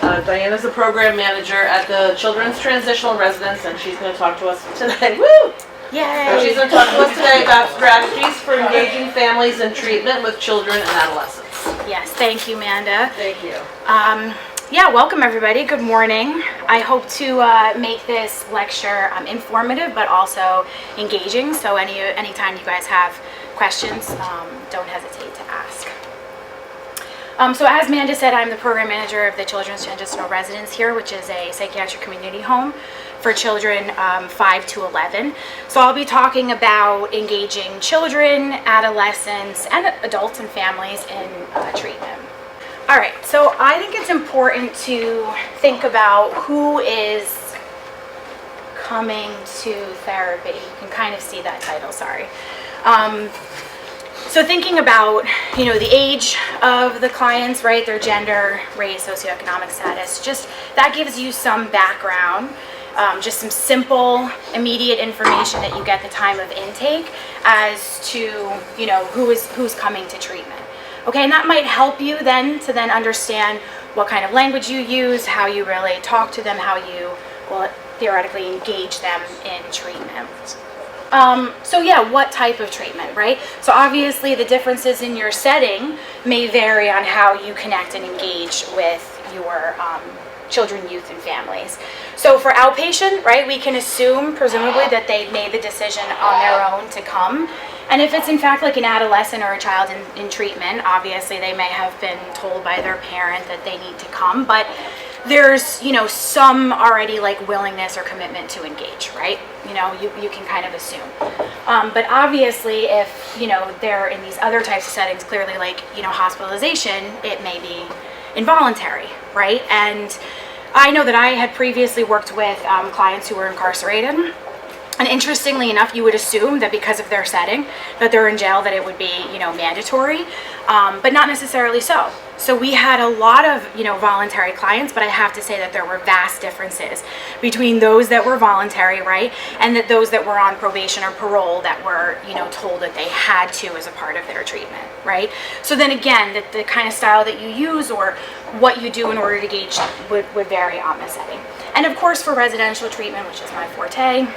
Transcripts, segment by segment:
Diana's the program manager at the Children's Transitional Residence, and she's going to talk to us today. Woo! Yay! And she's going to talk to us today about strategies for engaging families in treatment with children and adolescents. Yes, thank you, Amanda. Thank you. Yeah, welcome everybody. Good morning. I hope to make this lecture informative, but also engaging. So anytime you guys have questions, don't hesitate to ask. So as Amanda said, I'm the program manager of the Children's Transitional Residence here, which is a psychiatric community home for children 5 to 11. So I'll be talking about engaging children, adolescents, and adults and families in treatment. All right, so I think it's important to think about who is coming to therapy. You can kind of see that title, sorry. So thinking about, the age of the clients, right, their gender, race, socioeconomic status, just that gives you some background, just some simple, immediate information that you get at the time of intake as to, who's coming to treatment. Okay, and that might help you then to understand what kind of language you use, how you really talk to them, how you will theoretically engage them in treatment. So yeah, what type of treatment, right? So obviously the differences in your setting may vary on how you connect and engage with your children, youth, and families. So for outpatient, right, we can assume, presumably, that they made the decision on their own to come. And if it's in fact like an adolescent or a child in treatment, obviously they may have been told by their parent that they need to come, but there's, some already like willingness or commitment to engage, right? You can kind of assume. But obviously if, they're in these other types of settings, clearly like, hospitalization, it may be involuntary, right? And I know that I had previously worked with clients who were incarcerated. And interestingly enough, you would assume that because of their setting, that they're in jail, that it would be, mandatory, but not necessarily so. So we had a lot of, voluntary clients, but I have to say that there were vast differences between those that were voluntary, right, and that those that were on probation or parole that were, told that they had to as a part of their treatment, right? So then again, the kind of style that you use or what you do in order to engage would vary on the setting. And of course, for residential treatment, which is my forte,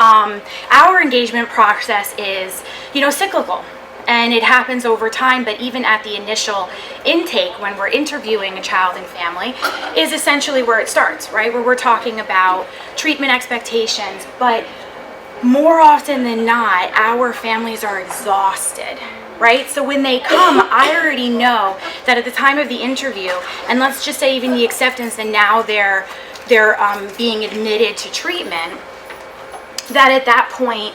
our engagement process is, cyclical, and it happens over time, but even at the initial intake, when we're interviewing a child and family, is essentially where it starts, right? Where we're talking about treatment expectations, but more often than not, our families are exhausted, right? So when they come, I already know that at the time of the interview, and let's just say even the acceptance, and now they're being admitted to treatment, that at that point,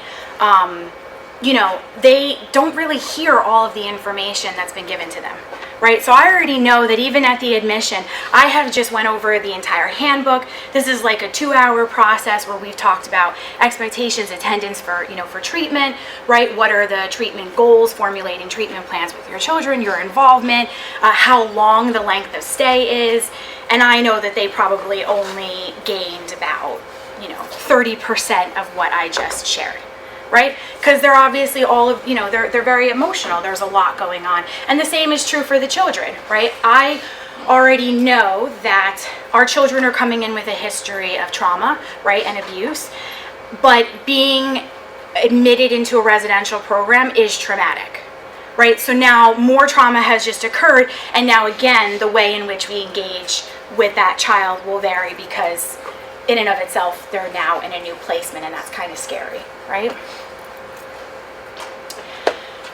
they don't really hear all of the information that's been given to them, right? So I already know that even at the admission, I have just went over the entire handbook. This is like a 2-hour process where we've talked about expectations, attendance for treatment, right? What are the treatment goals, formulating treatment plans with your children, your involvement, how long the length of stay is. And I know that they probably only gained about 30% of what I just shared, right? Because they're obviously all of, they're very emotional. There's a lot going on. And the same is true for the children, right? I already know that our children are coming in with a history of trauma, right, and abuse, but being admitted into a residential program is traumatic, right? So now more trauma has just occurred, and now again, the way in which we engage with that child will vary because in and of itself, they're now in a new placement, and that's kind of scary, right?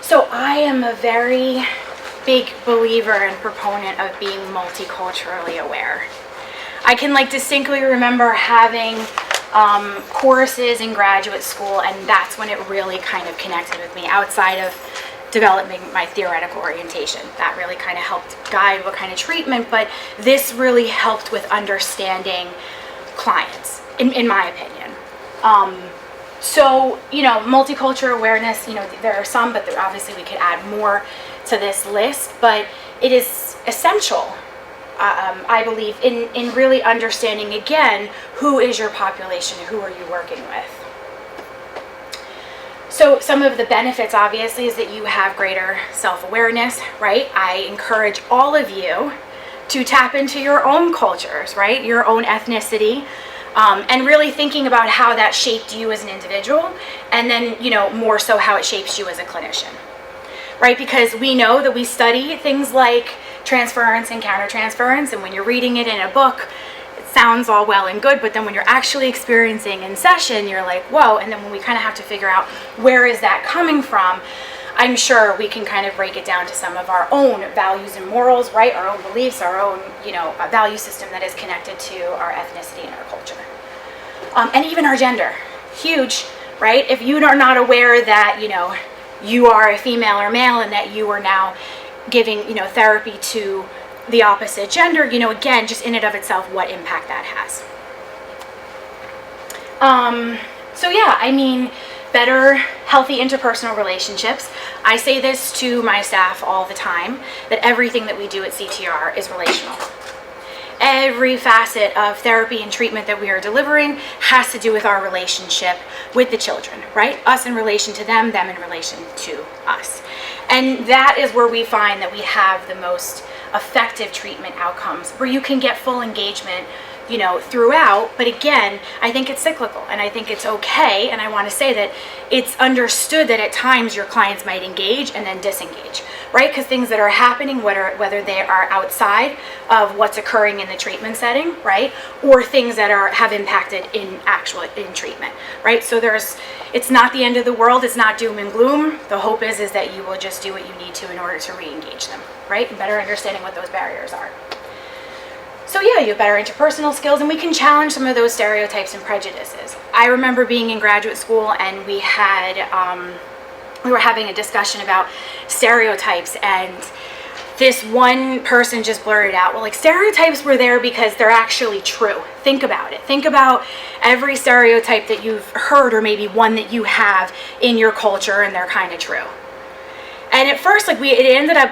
So I am a very big believer and proponent of being multiculturally aware. I can distinctly remember having courses in graduate school, and that's when it really kind of connected with me outside of developing my theoretical orientation. That really kind of helped guide what kind of treatment, but this really helped with understanding clients, in my opinion. So, multicultural awareness, there are some, but obviously we could add more to this list, but it is essential, I believe, in really understanding, again, who is your population, who are you working with. So some of the benefits, obviously, is that you have greater self-awareness, right? I encourage all of you to tap into your own cultures, right? Your own ethnicity, and really thinking about how that shaped you as an individual, and then, more so how it shapes you as a clinician, right? Because we know that we study things like transference and countertransference, and when you're reading it in a book, it sounds all well and good, but then when you're actually experiencing in session, you're like, whoa, and then when we kind of have to figure out where is that coming from, I'm sure we can kind of break it down to some of our own values and morals, right? Our own beliefs, our own, value system that is connected to our ethnicity and our culture. And even our gender, huge, right? If you are not aware that, you are a female or male and that you are now giving, therapy to the opposite gender, again, just in and of itself, what impact that has. So yeah, better, healthy interpersonal relationships. I say this to my staff all the time, that everything that we do at CTR is relational. Every facet of therapy and treatment that we are delivering has to do with our relationship with the children, right? Us in relation to them in relation to us. And that is where we find that we have the most effective treatment outcomes, where you can get full engagement throughout. But again, I think it's cyclical, and I think it's okay, and I want to say that it's understood that at times your clients might engage and then disengage, right? Because things that are happening, whether they are outside of what's occurring in the treatment setting, right, or things that have impacted in treatment, right? So it's not the end of the world, it's not doom and gloom. The hope is that you will just do what you need to in order to re-engage them, right? And better understanding what those barriers are. So yeah, you have better interpersonal skills, and we can challenge some of those stereotypes and prejudices. I remember being in graduate school, and we were having a discussion about stereotypes, and this one person just blurted out, well, stereotypes were there because they're actually true. Think about it. Think about every stereotype that you've heard, or maybe one that you have in your culture, and they're kind of true. And at first, it ended up,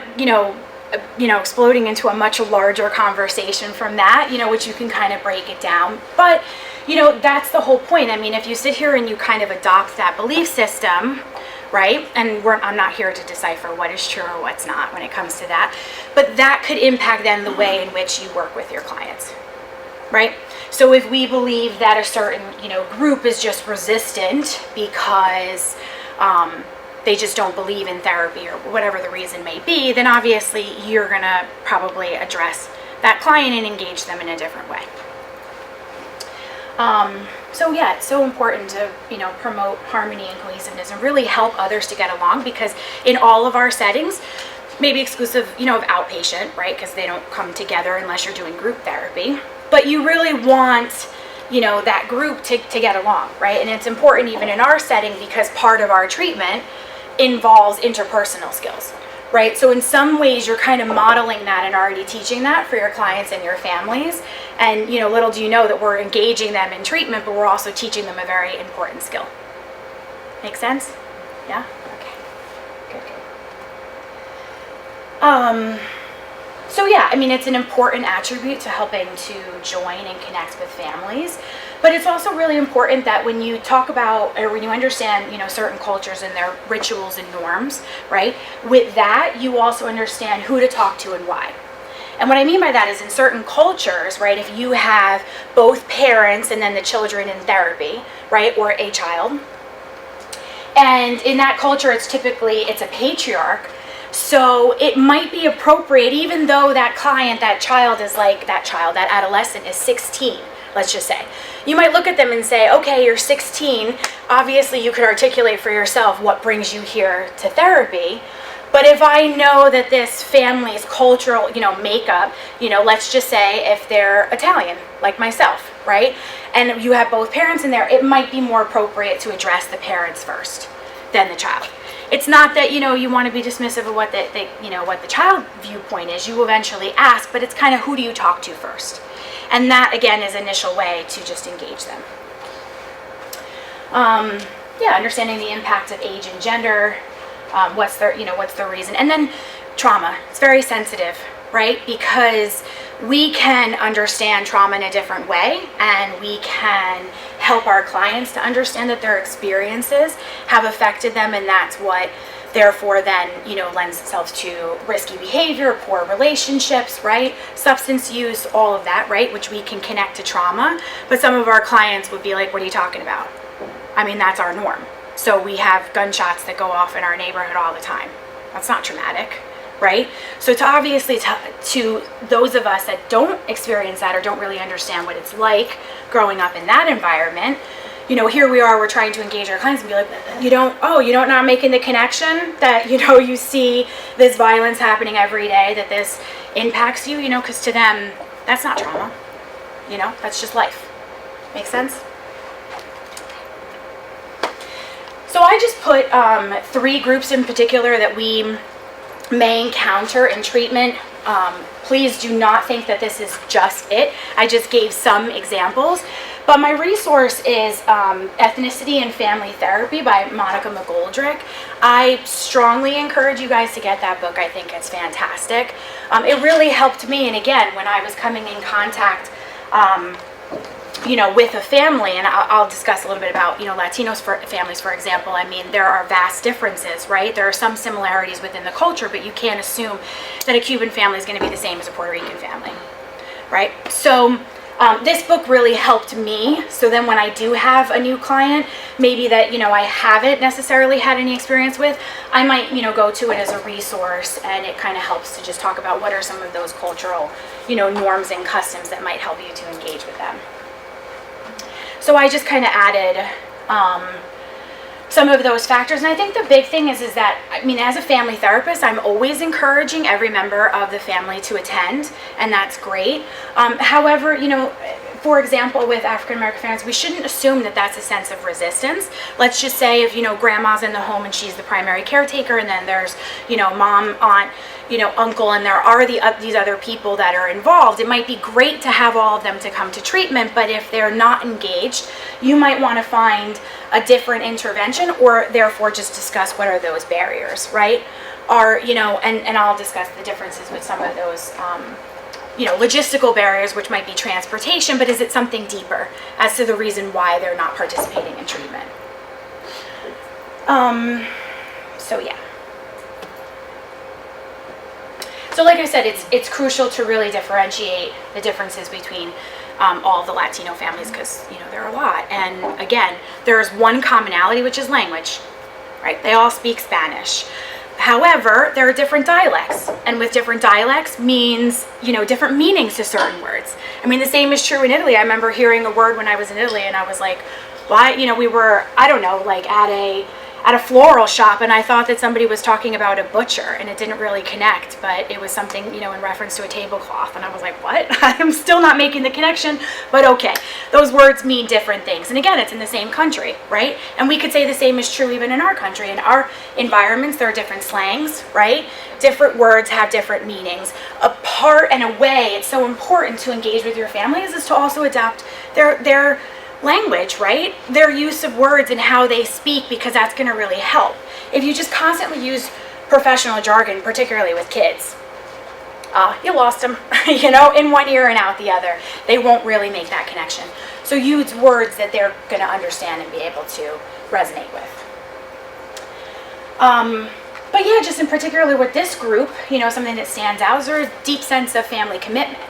exploding into a much larger conversation from that, which you can kind of break it down. But, that's the whole point. If you sit here and you kind of adopt that belief system, right? And I'm not here to decipher what is true or what's not when it comes to that, but that could impact then the way in which you work with your clients, right? So if we believe that a certain, group is just resistant because, they just don't believe in therapy or whatever the reason may be, then obviously you're going to probably address that client and engage them in a different way. So yeah, it's so important to, promote harmony and cohesiveness and really help others to get along, because in all of our settings, maybe exclusive, of outpatient, right? Because they don't come together unless you're doing group therapy, but you really want, that group to get along, right? And it's important even in our setting, because part of our treatment involves interpersonal skills, right? So in some ways you're kind of modeling that and already teaching that for your clients and your families. And, little do you know that we're engaging them in treatment, but we're also teaching them a very important skill. Make sense? Yeah? Okay. Good. So yeah, it's an important attribute to helping to join and connect with families. But it's also really important that when you talk about, or when you understand, certain cultures and their rituals and norms, right? With that, you also understand who to talk to and why. And what I mean by that is, in certain cultures, right, if you have both parents and then the children in therapy, right, or a child, and in that culture it's a patriarch, so it might be appropriate, even though that adolescent is 16, let's just say. You might look at them and say, okay, you're 16, obviously you could articulate for yourself what brings you here to therapy. But if I know that this family's cultural, makeup, let's just say if they're Italian, like myself, right? And you have both parents in there, it might be more appropriate to address the parents first than the child. It's not that, you want to be dismissive of what what the child viewpoint is. You eventually ask, but it's kind of who do you talk to first? And that, again, is an initial way to just engage them. Understanding the impact of age and gender, what's the reason. And then trauma. It's very sensitive, right? Because we can understand trauma in a different way, and we can help our clients to understand that their experiences have affected them, and that's what therefore then, lends itself to risky behavior, poor relationships, right? Substance use, all of that, right? Which we can connect to trauma. But some of our clients would be like, what are you talking about? I mean, that's our norm. So we have gunshots that go off in our neighborhood all the time. That's not traumatic, right? So to those of us that don't experience that or don't really understand what it's like growing up in that environment, here we are, we're trying to engage our clients and be like, you don't not making the connection that, you see this violence happening every day, that this impacts you, because to them, that's not trauma, that's just life. Make sense? So I just put 3 groups in particular that we may encounter in treatment. Please do not think that this is just it. I just gave some examples. But my resource is Ethnicity and Family Therapy by Monica McGoldrick. I strongly encourage you guys to get that book. I think it's fantastic. It really helped me. And again, when I was coming in contact with a family, and I'll discuss a little bit about, Latinos families, for example. I mean, there are vast differences, right? There are some similarities within the culture, but you can't assume that a Cuban family is going to be the same as a Puerto Rican family, right? So this book really helped me. So then when I do have a new client, maybe that, I haven't necessarily had any experience with, I might, go to it as a resource, and it kind of helps to just talk about what are some of those cultural, norms and customs that might help you to engage with them. So I just kind of added some of those factors. And I think the big thing is that, as a family therapist, I'm always encouraging every member of the family to attend, and that's great. However, for example, with African American families, we shouldn't assume that that's a sense of resistance. Let's just say if, grandma's in the home and she's the primary caretaker, and then there's, mom, aunt, uncle, and there are these other people that are involved. It might be great to have all of them to come to treatment, but if they're not engaged, you might want to find a different intervention, or therefore just discuss what are those barriers, right? And I'll discuss the differences with some of those, logistical barriers, which might be transportation, but is it something deeper as to the reason why they're not participating in treatment? So yeah. So like I said, it's crucial to really differentiate the differences between all of the Latino families, because there are a lot. And again, there's one commonality, which is language, right? They all speak Spanish. However, there are different dialects, and with different dialects means, different meanings to certain words. The same is true in Italy. I remember hearing a word when I was in Italy, and I was like, why? We were, at a floral shop, and I thought that somebody was talking about a butcher, and it didn't really connect, but it was something, in reference to a tablecloth, and I was like, what? I'm still not making the connection, but okay. Those words mean different things, and again, it's in the same country, right? And we could say the same is true even in our country. In our environments, there are different slangs, right? Different words have different meanings. A part and a way it's so important to engage with your families is to also adapt their language, right? Their use of words and how they speak, because that's going to really help. If you just constantly use professional jargon, particularly with kids, you lost them, in one ear and out the other. They won't really make that connection. So use words that they're going to understand and be able to resonate with. But yeah, just in particular with this group, something that stands out is there's a deep sense of family commitment,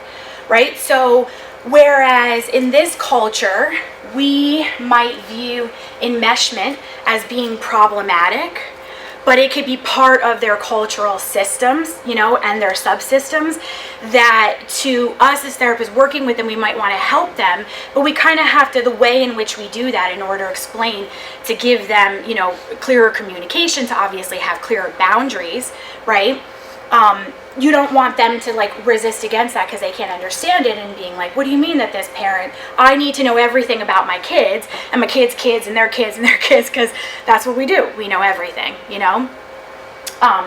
right? So whereas in this culture, we might view enmeshment as being problematic, but it could be part of their cultural systems, and their subsystems, that to us as therapists working with them, we might want to help them, but we kind of have to, the way in which we do that in order to explain, to give them, clearer communication, to obviously have clearer boundaries, right? You don't want them to resist against that because they can't understand it, and being like, what do you mean that this parent, I need to know everything about my kids and my kids' kids and their kids and their kids, because that's what we do. We know everything,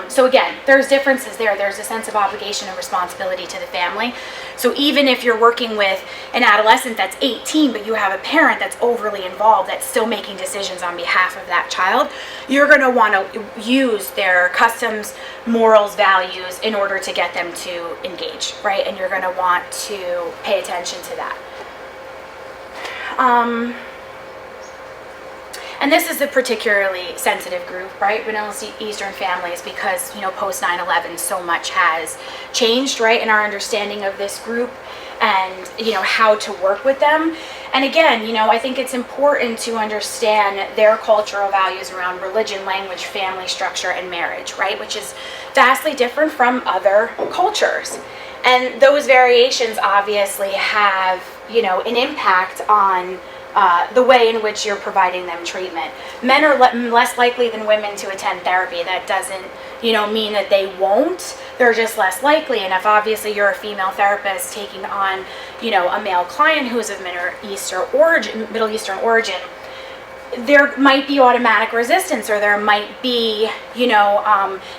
So again, there's differences there. There's a sense of obligation and responsibility to the family. So even if you're working with an adolescent that's 18, but you have a parent that's overly involved, that's still making decisions on behalf of that child, you're going to want to use their customs, morals, values in order to get them to engage, right? And you're going to want to pay attention to that. And this is a particularly sensitive group, right? Middle Eastern families, because, post 9/11, so much has changed, right, in our understanding of this group and, how to work with them. And again, I think it's important to understand their cultural values around religion, language, family structure, and marriage, right, which is vastly different from other cultures. And those variations obviously have, an impact on the way in which you're providing them treatment. Men are less likely than women to attend therapy. That doesn't, mean that they won't. They're just less likely. And if obviously you're a female therapist taking on, a male client who's of Middle Eastern origin, there might be automatic resistance, or there might be,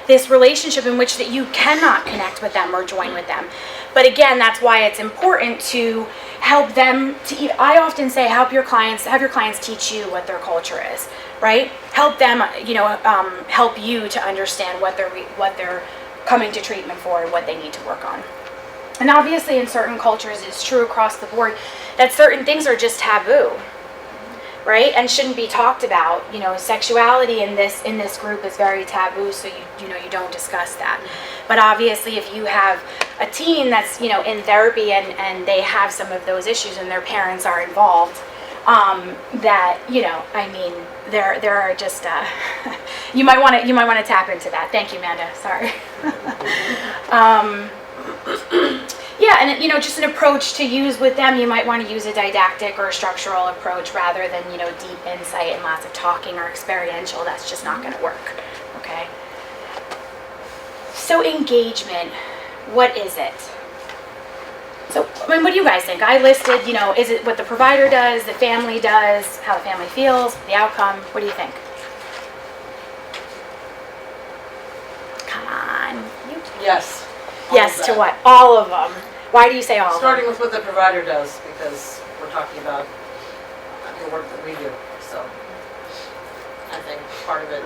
this relationship in which that you cannot connect with them or join with them. But again, that's why it's important to help them I often say, have your clients teach you what their culture is, right? Help them, help you to understand what they're coming to treatment for and what they need to work on. And obviously in certain cultures, it's true across the board that certain things are just taboo, right? And shouldn't be talked about. Sexuality in this group is very taboo, so you don't discuss that. But obviously if you have a teen that's, in therapy and they have some of those issues and their parents are involved, that, there are just, you might want to tap into that. Thank you, Amanda. Sorry. Yeah, and just an approach to use with them, you might want to use a didactic or a structural approach rather than, deep insight and lots of talking or experiential. That's just not going to work, okay? So engagement, what is it? So, what do you guys think? I listed, is it what the provider does, the family does, how the family feels, the outcome? What do you think? Come on. Yes. Yes to what? All of them. Why do you say all of them? Starting with what the provider does, because we're talking about the work that we do. So I think part of it,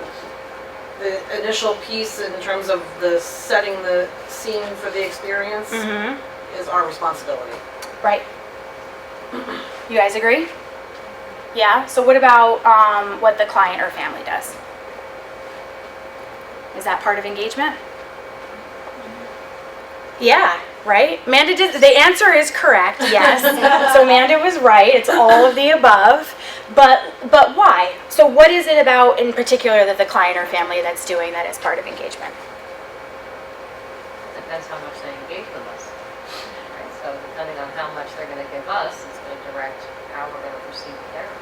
the initial piece in terms of the setting the scene for the experience is our responsibility. Right. You guys agree? Yeah? So what about what the client or family does? Is that part of engagement? Yeah, right? Amanda did, the answer is correct, yes. So Amanda was right, it's all of the above. But why? So what is it about in particular that the client or family that's doing that is part of engagement? Depends how much they engage with us. Right? So depending on how much they're going to give us, it's going to direct how we're going to proceed with therapy.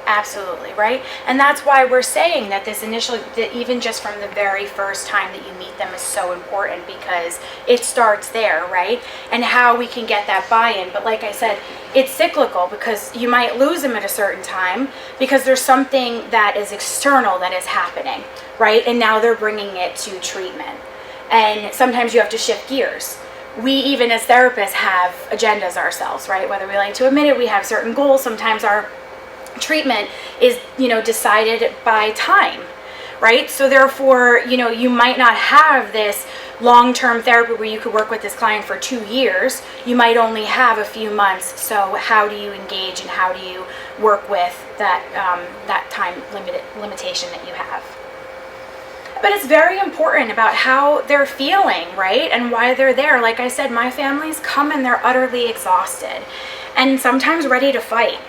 Absolutely, right? And that's why we're saying that this initial, that even just from the very first time that you meet them is so important, because it starts there, right? And how we can get that buy-in. But like I said, it's cyclical, because you might lose them at a certain time because there's something that is external that is happening, right? And now they're bringing it to treatment. And sometimes you have to shift gears. We, even as therapists, have agendas ourselves, right? Whether we like to admit it, we have certain goals. Sometimes our treatment is, decided by time, right? So therefore, you might not have this long-term therapy where you could work with this client for 2 years. You might only have a few months. So how do you engage and how do you work with that time limitation that you have? But it's very important about how they're feeling, right? And why they're there. Like I said, my families come and they're utterly exhausted and sometimes ready to fight.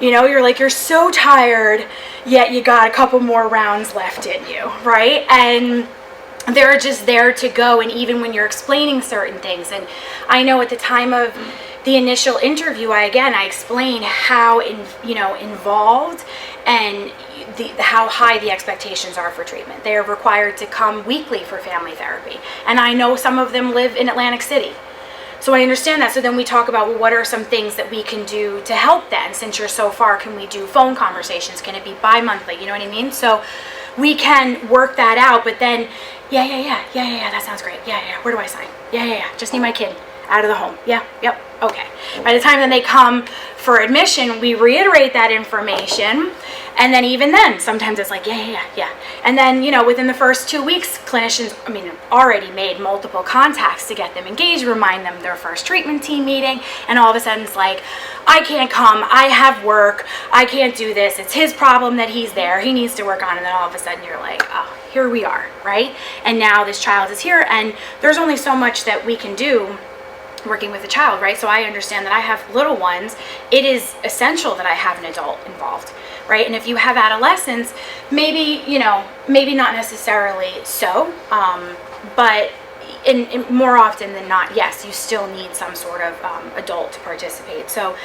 You're so tired, yet you got a couple more rounds left in you, right? And they're just there to go. And even when you're explaining certain things, and I know at the time of the initial interview, I explain how involved and how high the expectations are for treatment. They are required to come weekly for family therapy. And I know some of them live in Atlantic City. So I understand that. So then we talk about, well, what are some things that we can do to help then? Since you're so far, can we do phone conversations? Can it be bi-monthly? You know what I mean? So we can work that out. But then, yeah, that sounds great. Yeah, where do I sign? Yeah, just need my kid. out of the home. Yeah, yep, okay. By the time that they come for admission, we reiterate that information. And then even then, sometimes it's like, yeah. And then, within the first 2 weeks, clinicians, already made multiple contacts to get them engaged, remind them their first treatment team meeting. And all of a sudden it's like, I can't come, I have work, I can't do this. It's his problem that he's there, he needs to work on it. And then all of a sudden you're like, oh, here we are, right? And now this child is here, and there's only so much that we can do working with a child, right? So I understand that I have little ones. It is essential that I have an adult involved, right? And if you have adolescents, maybe not necessarily so, but in more often than not, yes, you still need some sort of adult to participate. So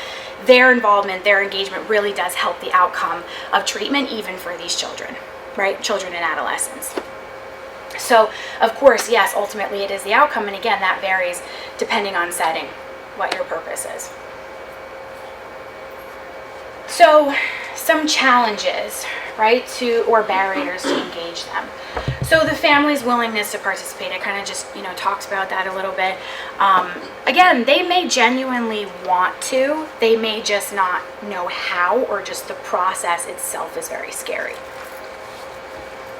their involvement, their engagement really does help the outcome of treatment, even for these children, right? Children and adolescents. So, of course, yes, ultimately it is the outcome, and again, that varies depending on setting, what your purpose is. So, some challenges, right, or barriers to engage them. So the family's willingness to participate, I kind of just, talks about that a little bit. Again, they may genuinely want to, they may just not know how, or just the process itself is very scary.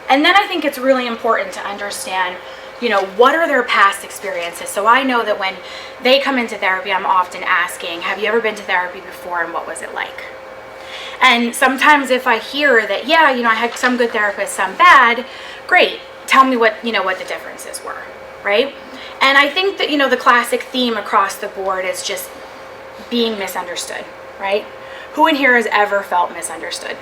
And then I think it's really important to understand, what are their past experiences? So I know that when they come into therapy, I'm often asking, have you ever been to therapy before, and what was it like? And sometimes if I hear that, I had some good therapists, some bad, great, tell me what the differences were, right? And I think that, the classic theme across the board is just being misunderstood, right? Who in here has ever felt misunderstood?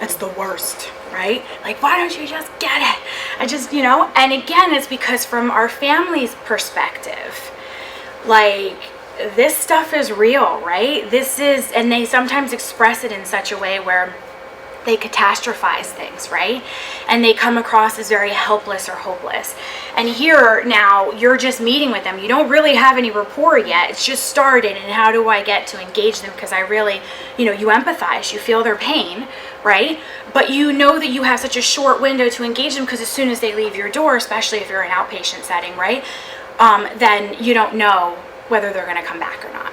It's the worst, right? Like, why don't you just get it? And again, it's because from our family's perspective, like, this stuff is real, right? And they sometimes express it in such a way where they catastrophize things, right? And they come across as very helpless or hopeless. And here now, you're just meeting with them. You don't really have any rapport yet. It's just started, and how do I get to engage them? Because I really, you empathize, you feel their pain, right? But you know that you have such a short window to engage them, because as soon as they leave your door, especially if you're in an outpatient setting, right? Then you don't know whether they're going to come back or not,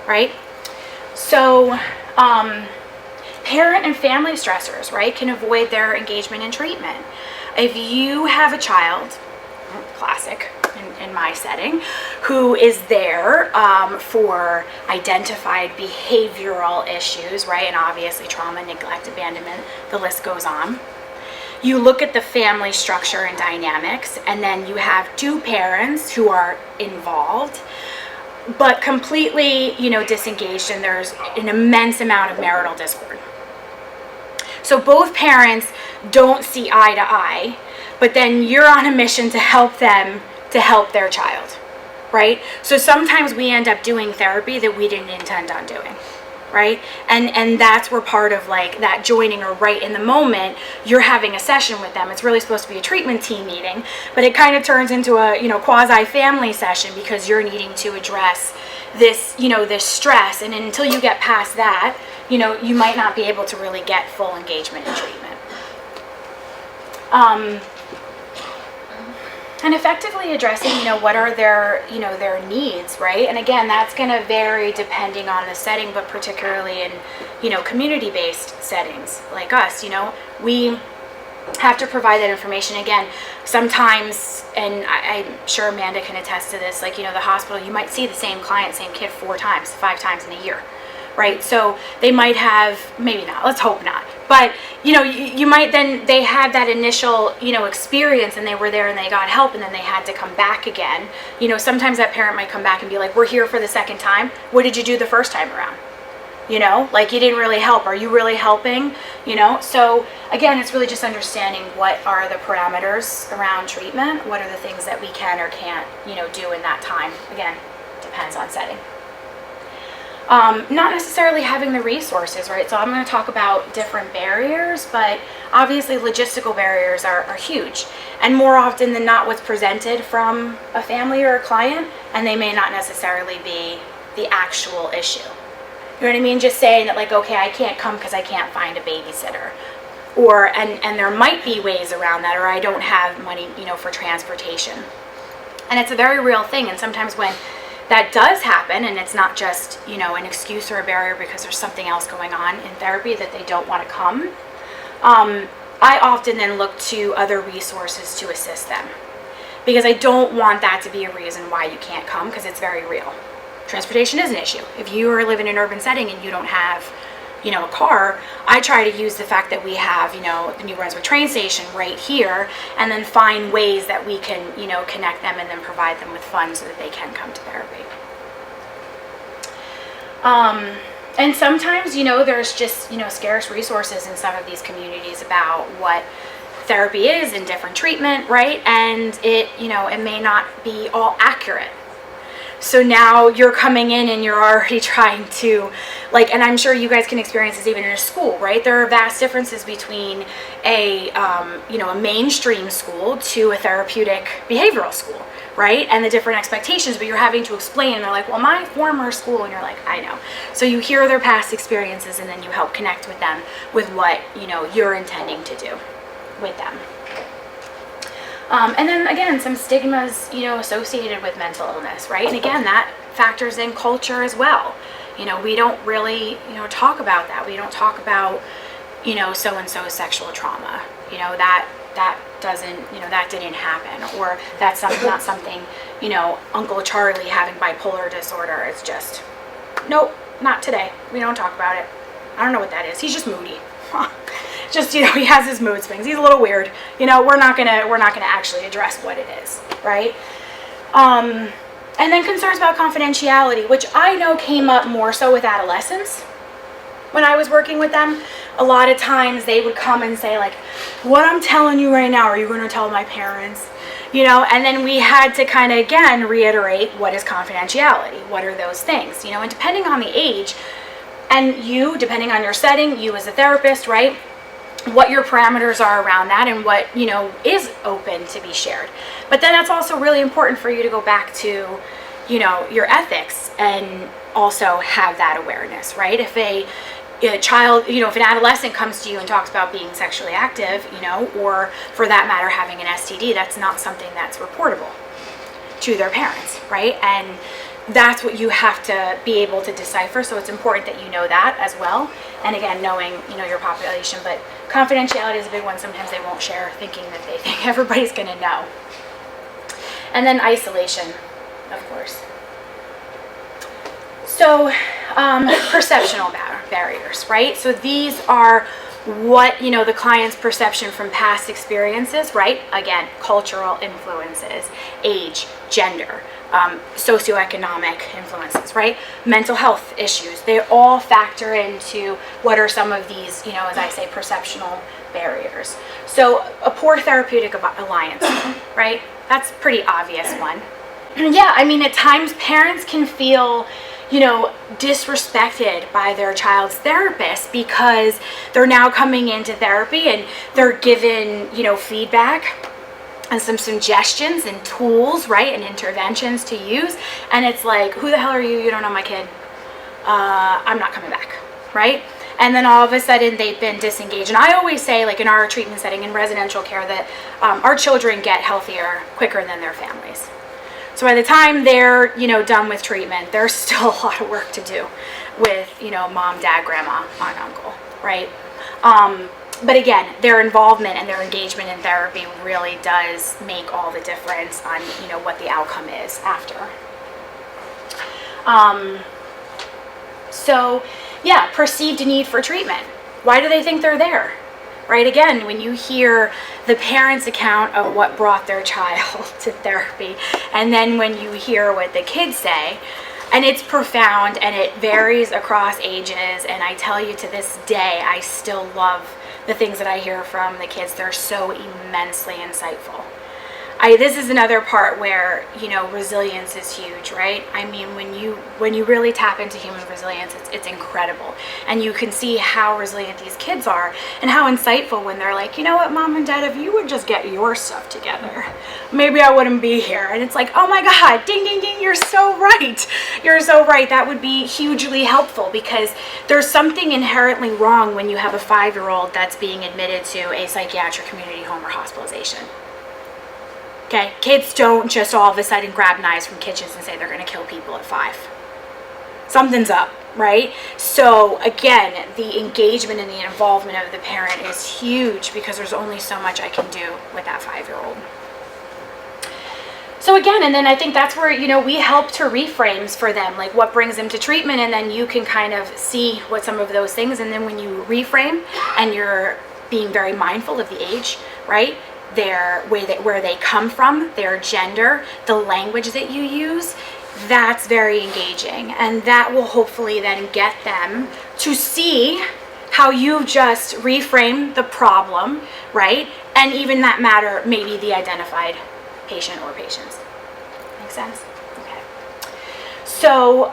right? So, parent and family stressors, right, can avoid their engagement in treatment. If you have a child, classic in my setting, who is there for identified behavioral issues, right, and obviously trauma, neglect, abandonment, the list goes on. You look at the family structure and dynamics, and then you have two parents who are involved, but completely, disengaged, and there's an immense amount of marital discord. So both parents don't see eye to eye, but then you're on a mission to help them to help their child, right? So sometimes we end up doing therapy that we didn't intend on doing, right? And that's where part of like that joining, or right in the moment, you're having a session with them. It's really supposed to be a treatment team meeting, but it kind of turns into a, quasi-family session, because you're needing to address this, this stress. And until you get past that, you might not be able to really get full engagement in treatment. And effectively addressing, what are their, their needs, right? And again, that's going to vary depending on the setting, but particularly in, community-based settings like us, we have to provide that information. Again, sometimes, and I'm sure Amanda can attest to this, like, the hospital, you might see the same client, same kid 4 times, 5 times in a year, right? So they might have, maybe not, let's hope not, but you might then, they had that initial, experience, and they were there and they got help, and then they had to come back again. Sometimes that parent might come back and be like, we're here for the second time. What did you do the first time around? Like, you didn't really help. Are you really helping? So again, it's really just understanding what are the parameters around treatment. What are the things that we can or can't, do in that time. Again, depends on setting. Not necessarily having the resources, right? So I'm going to talk about different barriers, but obviously logistical barriers are huge, and more often than not what's presented from a family or a client, and they may not necessarily be the actual issue. You know what I mean? Just saying that, like, okay, I can't come because I can't find a babysitter, or and there might be ways around that, or I don't have money, for transportation. And it's a very real thing. And sometimes when that does happen, and it's not just, an excuse or a barrier because there's something else going on in therapy that they don't want to come, I often then look to other resources to assist them, because I don't want that to be a reason why you can't come, because it's very real. Transportation is an issue. If you are living in an urban setting and you don't have, a car, I try to use the fact that we have, the New Brunswick train station right here, and then find ways that we can, connect them and then provide them with funds so that they can come to therapy. And sometimes, there's just, scarce resources in some of these communities about what therapy is and different treatment, right? And it may not be all accurate. So now you're coming in and you're already trying to, and I'm sure you guys can experience this even in a school, right? There are vast differences between a mainstream school to a therapeutic behavioral school, right? And the different expectations, but you're having to explain, and they're like, well, my former school, and you're like, I know. So you hear their past experiences, and then you help connect with them with what, you're intending to do with them. And then again, some stigmas, associated with mental illness, right? And again, that factors in culture as well. We don't really, talk about that. We don't talk about, so-and-so's sexual trauma. That doesn't, that didn't happen, or that's not something, Uncle Charlie having bipolar disorder. It's just, nope, not today. We don't talk about it. I don't know what that is. He's just moody. Just, he has his mood swings. He's a little weird. We're not gonna actually address what it is, right? And then concerns about confidentiality, which I know came up more so with adolescents. When I was working with them, a lot of times they would come and say, like, what I'm telling you right now, are you going to tell my parents? And then we had to kind of, again, reiterate what is confidentiality. What are those things? And depending on the age, and you, depending on your setting, you as a therapist, right? What your parameters are around that, and what, is open to be shared. But then that's also really important for you to go back to, your ethics, and also have that awareness, right? If a child, if an adolescent comes to you and talks about being sexually active, or for that matter, having an STD, that's not something that's reportable to their parents, right? And that's what you have to be able to decipher. So it's important that you know that as well. And again, knowing, your population, but confidentiality is a big one. Sometimes they won't share, thinking that they think everybody's going to know. And then isolation, of course. So perceptional barriers, right? So these are what, the client's perception from past experiences, right? Again, cultural influences, age, gender, socioeconomic influences, right? Mental health issues. They all factor into what are some of these, as I say, perceptional barriers. So a poor therapeutic alliance, right? That's a pretty obvious one. Yeah, at times parents can feel, disrespected by their child's therapist because they're now coming into therapy and they're given, feedback and some suggestions and tools, right, and interventions to use. And it's like, who the hell are you? You don't know my kid. I'm not coming back, right? And then all of a sudden they've been disengaged. And I always say, like in our treatment setting in residential care, that our children get healthier quicker than their families. So by the time they're, done with treatment, there's still a lot of work to do with, mom, dad, grandma, aunt, uncle, right? But again, their involvement and their engagement in therapy really does make all the difference on, what the outcome is after. So yeah, perceived need for treatment. Why do they think they're there? Right? Again, when you hear the parent's account of what brought their child to therapy, and then when you hear what the kids say, and it's profound and it varies across ages, and I tell you to this day, I still love the things that I hear from the kids. They're so immensely insightful. This is another part where, resilience is huge, right? When you really tap into human resilience, it's incredible. And you can see how resilient these kids are and how insightful when they're like, you know what, mom and dad, if you would just get your stuff together, maybe I wouldn't be here. And it's like, oh my God, ding, ding, ding, you're so right. You're so right. That would be hugely helpful, because there's something inherently wrong when you have a 5-year-old that's being admitted to a psychiatric community home or hospitalization. Okay, kids don't just all of a sudden grab knives from kitchens and say they're going to kill people at 5. Something's up, right? So again, the engagement and the involvement of the parent is huge, because there's only so much I can do with that 5-year-old. So again, and then I think that's where, we help to reframes for them, like what brings them to treatment, and then you can kind of see what some of those things, and then when you reframe and you're being very mindful of the age, right? Where they come from, their gender, the language that you use, that's very engaging. And that will hopefully then get them to see how you just reframe the problem, right? And even that matter, maybe the identified patient or patients. Make sense? Okay. So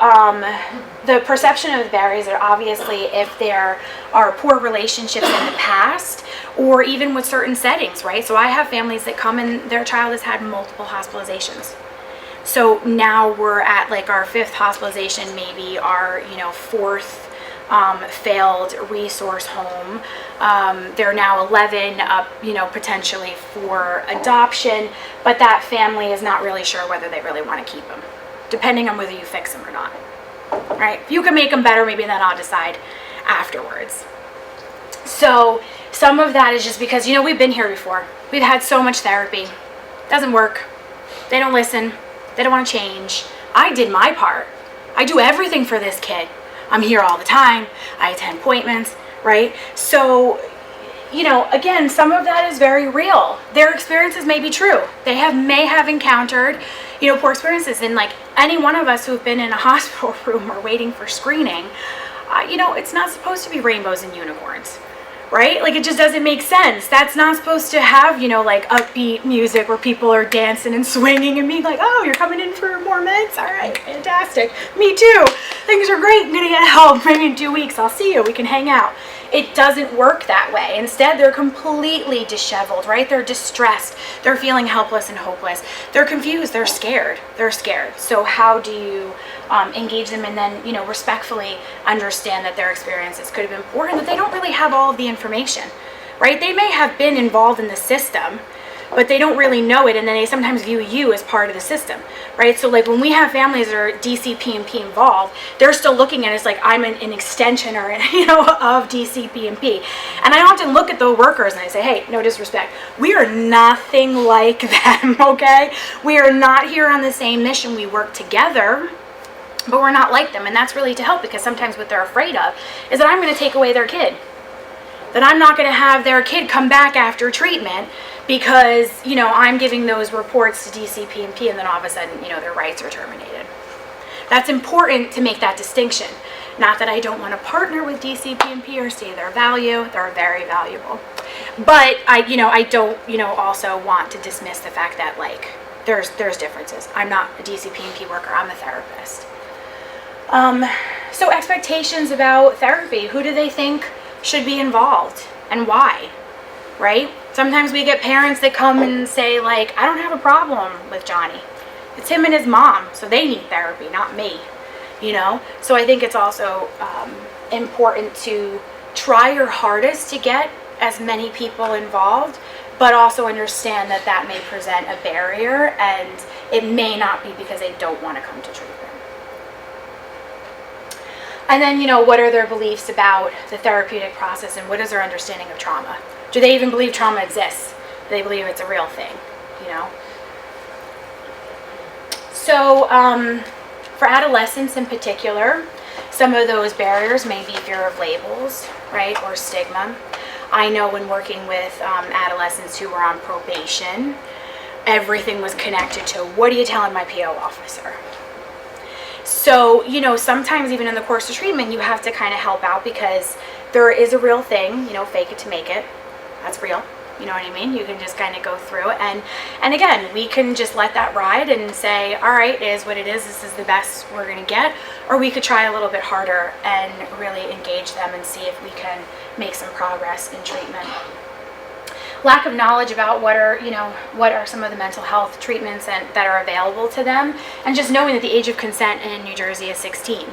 the perception of the barriers are obviously if there are poor relationships in the past, or even with certain settings, right? So I have families that come and their child has had multiple hospitalizations. So now we're at like our 5th hospitalization, maybe our 4th failed resource home. They're now 11 up, potentially for adoption, but that family is not really sure whether they really want to keep them, depending on whether you fix them or not, right? If you can make them better, maybe then I'll decide afterwards. So some of that is just because, we've been here before. We've had so much therapy. Doesn't work. They don't listen. They don't want to change. I did my part. I do everything for this kid. I'm here all the time. I attend appointments, right? So, again, some of that is very real. Their experiences may be true. They may have encountered, poor experiences. And like any one of us who've been in a hospital room or waiting for screening, it's not supposed to be rainbows and unicorns, right? Like, it just doesn't make sense. That's not supposed to have, like upbeat music where people are dancing and swinging and being like, oh, you're coming in for more meds? All right, fantastic. Me too. Things are great. I'm going to get help. Maybe in 2 weeks, I'll see you. We can hang out. It doesn't work that way. Instead, they're completely disheveled, right? They're distressed. They're feeling helpless and hopeless. They're confused. They're scared. So how do you engage them and then, respectfully understand that their experiences could have been poor and that they don't really have all of the information, right? They may have been involved in the system, but they don't really know it, and then they sometimes view you as part of the system, right? So like when we have families that are DCP&P involved, they're still looking at it as like I'm an extension or of DCP&P. And I often look at the workers and I say, hey, no disrespect, we are nothing like them, okay? We are not here on the same mission. We work together, but we're not like them. And that's really to help, because sometimes what they're afraid of is that I'm going to take away their kid. That I'm not going to have their kid come back after treatment because, I'm giving those reports to DCP&P and then all of a sudden, their rights are terminated. That's important to make that distinction. Not that I don't want to partner with DCP&P or see their value. They're very valuable. But I don't, also want to dismiss the fact that like there's differences. I'm not a DCP&P worker. I'm a therapist. So expectations about therapy. Who do they think should be involved and why, right? Sometimes we get parents that come and say like, I don't have a problem with Johnny. It's him and his mom, so they need therapy, not me, So I think it's also important to try your hardest to get as many people involved, but also understand that that may present a barrier, and it may not be because they don't want to come to treatment. And then, what are their beliefs about the therapeutic process, and what is their understanding of trauma? Do they even believe trauma exists? Do they believe it's a real thing, So for adolescents in particular, some of those barriers may be fear of labels, right, or stigma. I know when working with adolescents who were on probation, everything was connected to, what are you telling my PO officer? So, sometimes even in the course of treatment, you have to kind of help out because there is a real thing, fake it to make it. That's real. You know what I mean? You can just kind of go through it. And again, we can just let that ride and say, all right, it is what it is. This is the best we're going to get. Or we could try a little bit harder and really engage them and see if we can make some progress in treatment. Lack of knowledge about what are some of the mental health treatments that are available to them, and just knowing that the age of consent in New Jersey is 16.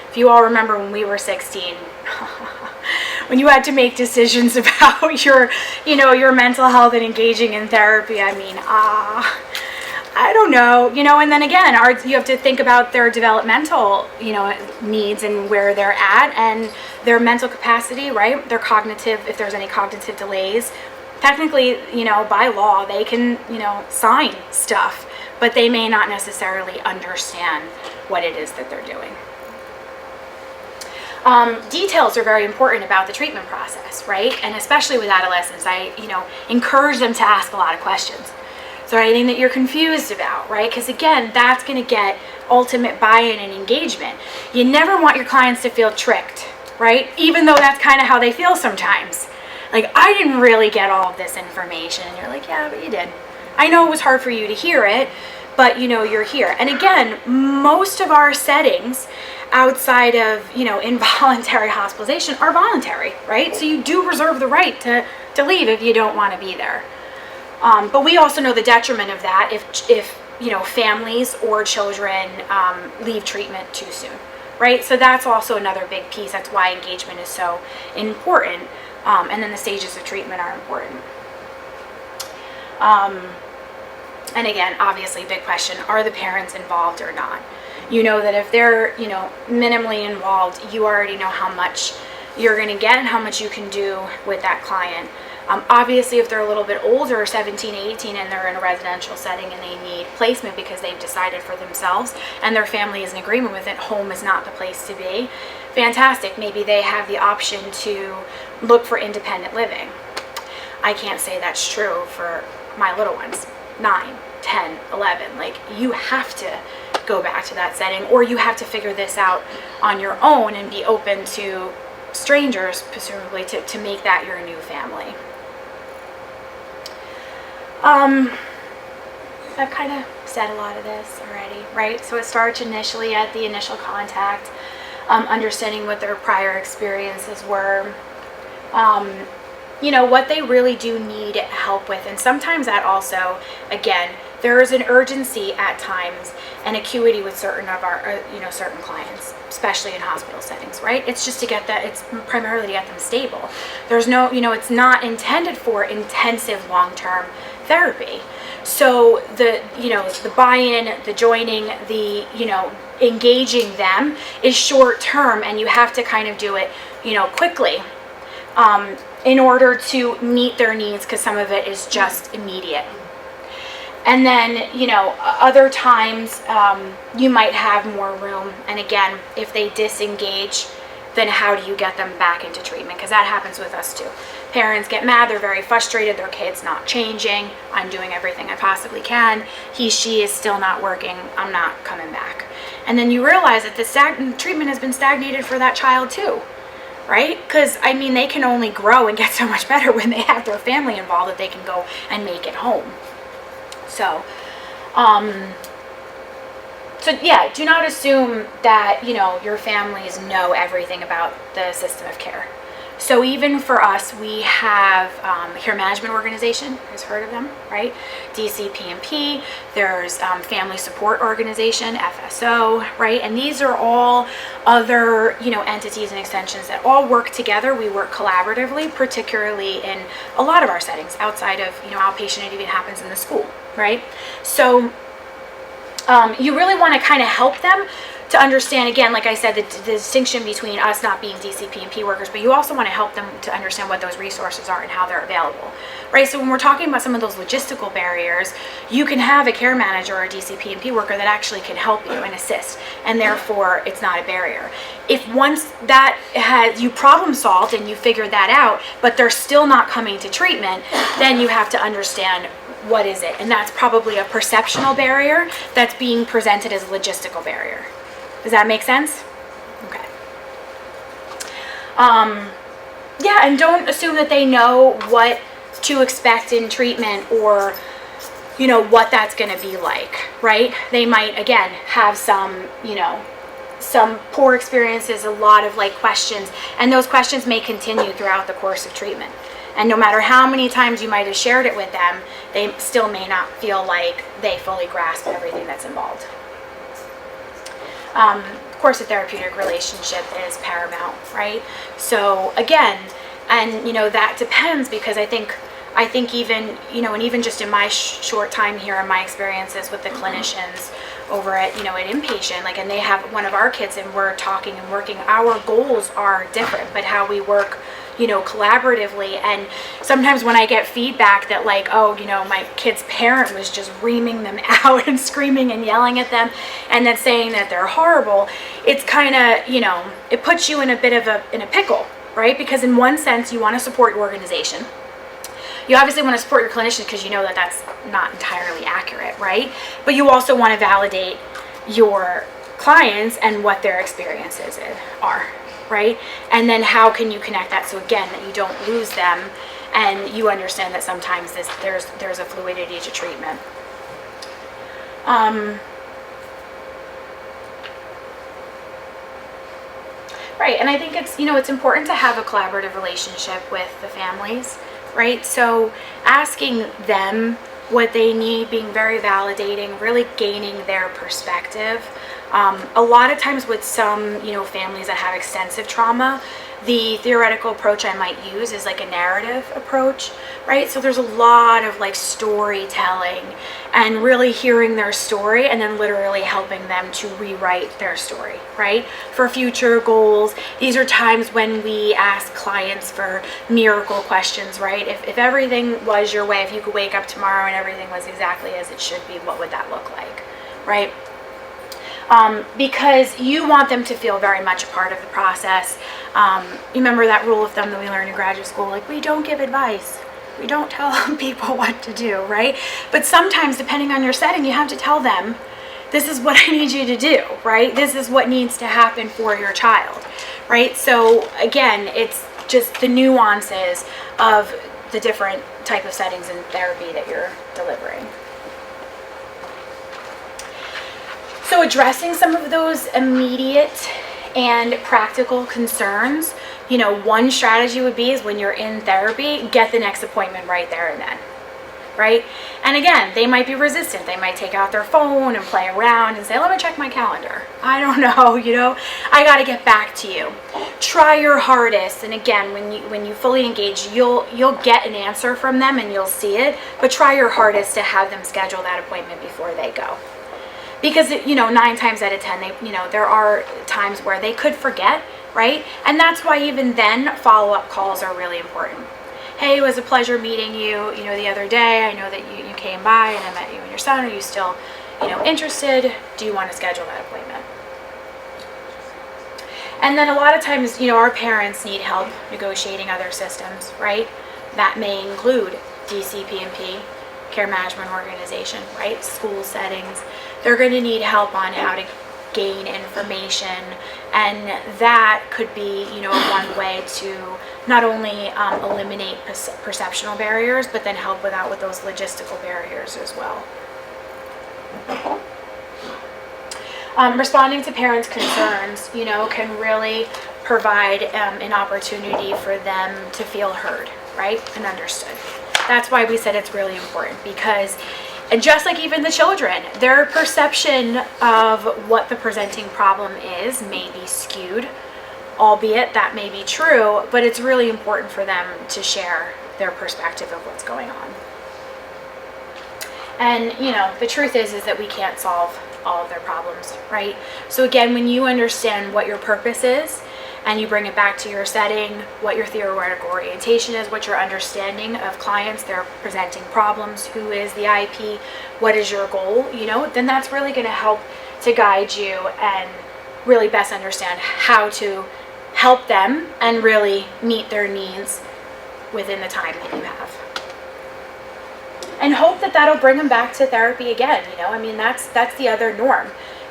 If you all remember when we were 16, when you had to make decisions about your mental health and engaging in therapy, I mean, I don't know, and then again, you have to think about their developmental, needs and where they're at and their mental capacity, right? Their cognitive, if there's any cognitive delays. Technically, by law, they can, sign stuff, but they may not necessarily understand what it is that they're doing. Details are very important about the treatment process, right? And especially with adolescents, I, encourage them to ask a lot of questions. Is there anything that you're confused about, right? Because again, that's going to get ultimate buy-in and engagement. You never want your clients to feel tricked, right? Even though that's kind of how they feel sometimes. Like, I didn't really get all of this information. And you're like, yeah, but you did. I know it was hard for you to hear it, but you're here. And again, most of our settings outside of, involuntary hospitalization are voluntary, right? So you do reserve the right to leave if you don't want to be there. But we also know the detriment of that if families or children leave treatment too soon, right? So that's also another big piece. That's why engagement is so important. And then the stages of treatment are important. And again, obviously, big question, are the parents involved or not? That if they're, minimally involved, you already know how much you're going to get and how much you can do with that client. Obviously, if they're a little bit older, 17, 18, and they're in a residential setting and they need placement because they've decided for themselves and their family is in agreement with it, home is not the place to be, fantastic. Maybe they have the option to look for independent living. I can't say that's true for my little ones, 9, 10, 11. Like, you have to go back to that setting, or you have to figure this out on your own and be open to strangers, presumably, to make that your new family. I've kind of said a lot of this already, right? So it starts initially at the initial contact, understanding what their prior experiences were, what they really do need help with. And sometimes that also, again, there is an urgency at times and acuity with certain of our, certain clients, especially in hospital settings, right? It's just to get that, it's primarily to get them stable. There's no, it's not intended for intensive long-term therapy. So the buy-in, the joining, the, engaging them is short-term, and you have to kind of do it, quickly, in order to meet their needs, because some of it is just immediate. And then, other times you might have more room. And again, if they disengage, then how do you get them back into treatment? Because that happens with us too. Parents get mad, they're very frustrated, their kid's not changing, I'm doing everything I possibly can, she is still not working, I'm not coming back. And then you realize that the treatment has been stagnated for that child too, right? Because, they can only grow and get so much better when they have their family involved, that they can go and make it home. So, yeah, do not assume that, your families know everything about the system of care. So even for us, we have a care management organization. Who's heard of them, right? DCPMP. There's Family Support Organization, FSO, right? And these are all other, entities and extensions that all work together. We work collaboratively, particularly in a lot of our settings outside of, outpatient. It even happens in the school, right? So you really want to kind of help them to understand, again, like I said, the distinction between us not being DCPMP workers, but you also want to help them to understand what those resources are and how they're available, right? So when we're talking about some of those logistical barriers, you can have a care manager or a DCPMP worker that actually can help you and assist, and therefore it's not a barrier. If once that you problem solved and you figured that out, but they're still not coming to treatment, then you have to understand what is it, and that's probably a perceptional barrier that's being presented as a logistical barrier. Does that make sense? Okay. Yeah, and don't assume that they know what to expect in treatment or, what that's going to be like, right? They might, again, have some, some poor experiences, a lot of questions, and those questions may continue throughout the course of treatment. And no matter how many times you might have shared it with them, they still may not feel like they fully grasp everything that's involved. Of course, a therapeutic relationship is paramount, right? So again, and that depends, because I think even, and even just in my short time here and my experiences with the clinicians over at inpatient, and they have one of our kids and we're talking and working, our goals are different, but how we work collaboratively. And sometimes when I get feedback that my kid's parent was just reaming them out and screaming and yelling at them and then saying that they're horrible, it's kind of, it puts you in a bit of a pickle, right? Because in one sense, you want to support your organization. You obviously want to support your clinicians because you know that that's not entirely accurate, right? But you also want to validate your clients and what their experiences are, right? And then how can you connect that so again that you don't lose them and you understand that sometimes there's a fluidity to treatment. Right, and I think it's important to have a collaborative relationship with the families, right? So asking them what they need, being very validating, really gaining their perspective. A lot of times with some, families that have extensive trauma, the theoretical approach I might use is like a narrative approach, right? So there's a lot of storytelling and really hearing their story and then literally helping them to rewrite their story, right? For future goals. These are times when we ask clients for miracle questions, right? If everything was your way, if you could wake up tomorrow and everything was exactly as it should be, what would that look like, right? Because you want them to feel very much a part of the process. Remember that rule of thumb that we learned in graduate school, we don't give advice. We don't tell people what to do, right? But sometimes, depending on your setting, you have to tell them, this is what I need you to do, right? This is what needs to happen for your child, right? So again, it's just the nuances of the different type of settings in therapy that you're delivering. So addressing some of those immediate and practical concerns, one strategy would be is when you're in therapy, get the next appointment right there and then, right? And again, they might be resistant. They might take out their phone and play around and say, let me check my calendar. I don't know, I got to get back to you. Try your hardest. And again, when you fully engage, you'll get an answer from them and you'll see it, but try your hardest to have them schedule that appointment before they go. Because, 9 times out of 10, there are times where they could forget, right? And that's why even then, follow-up calls are really important. Hey, it was a pleasure meeting you, the other day. I know that you came by and I met you and your son. Are you still, interested? Do you want to schedule that appointment? And then a lot of times, our parents need help negotiating other systems, right? That may include DCP&P, care management organization, right? School settings. They're going to need help on how to gain information, and that could be, one way to not only eliminate perceptional barriers, but then help with those logistical barriers as well. Responding to parents' concerns, can really provide an opportunity for them to feel heard, right, and understood. That's why we said it's really important, because and just like even the children, their perception of what the presenting problem is may be skewed, albeit that may be true, but it's really important for them to share their perspective of what's going on. And, the truth is that we can't solve all of their problems, right? So again, when you understand what your purpose is, and you bring it back to your setting, what your theoretical orientation is, what your understanding of clients, their presenting problems, who is the IP, what is your goal, then that's really going to help to guide you and really best understand how to help them and really meet their needs within the time that you have. And hope that that'll bring them back to therapy again, that's the other norm.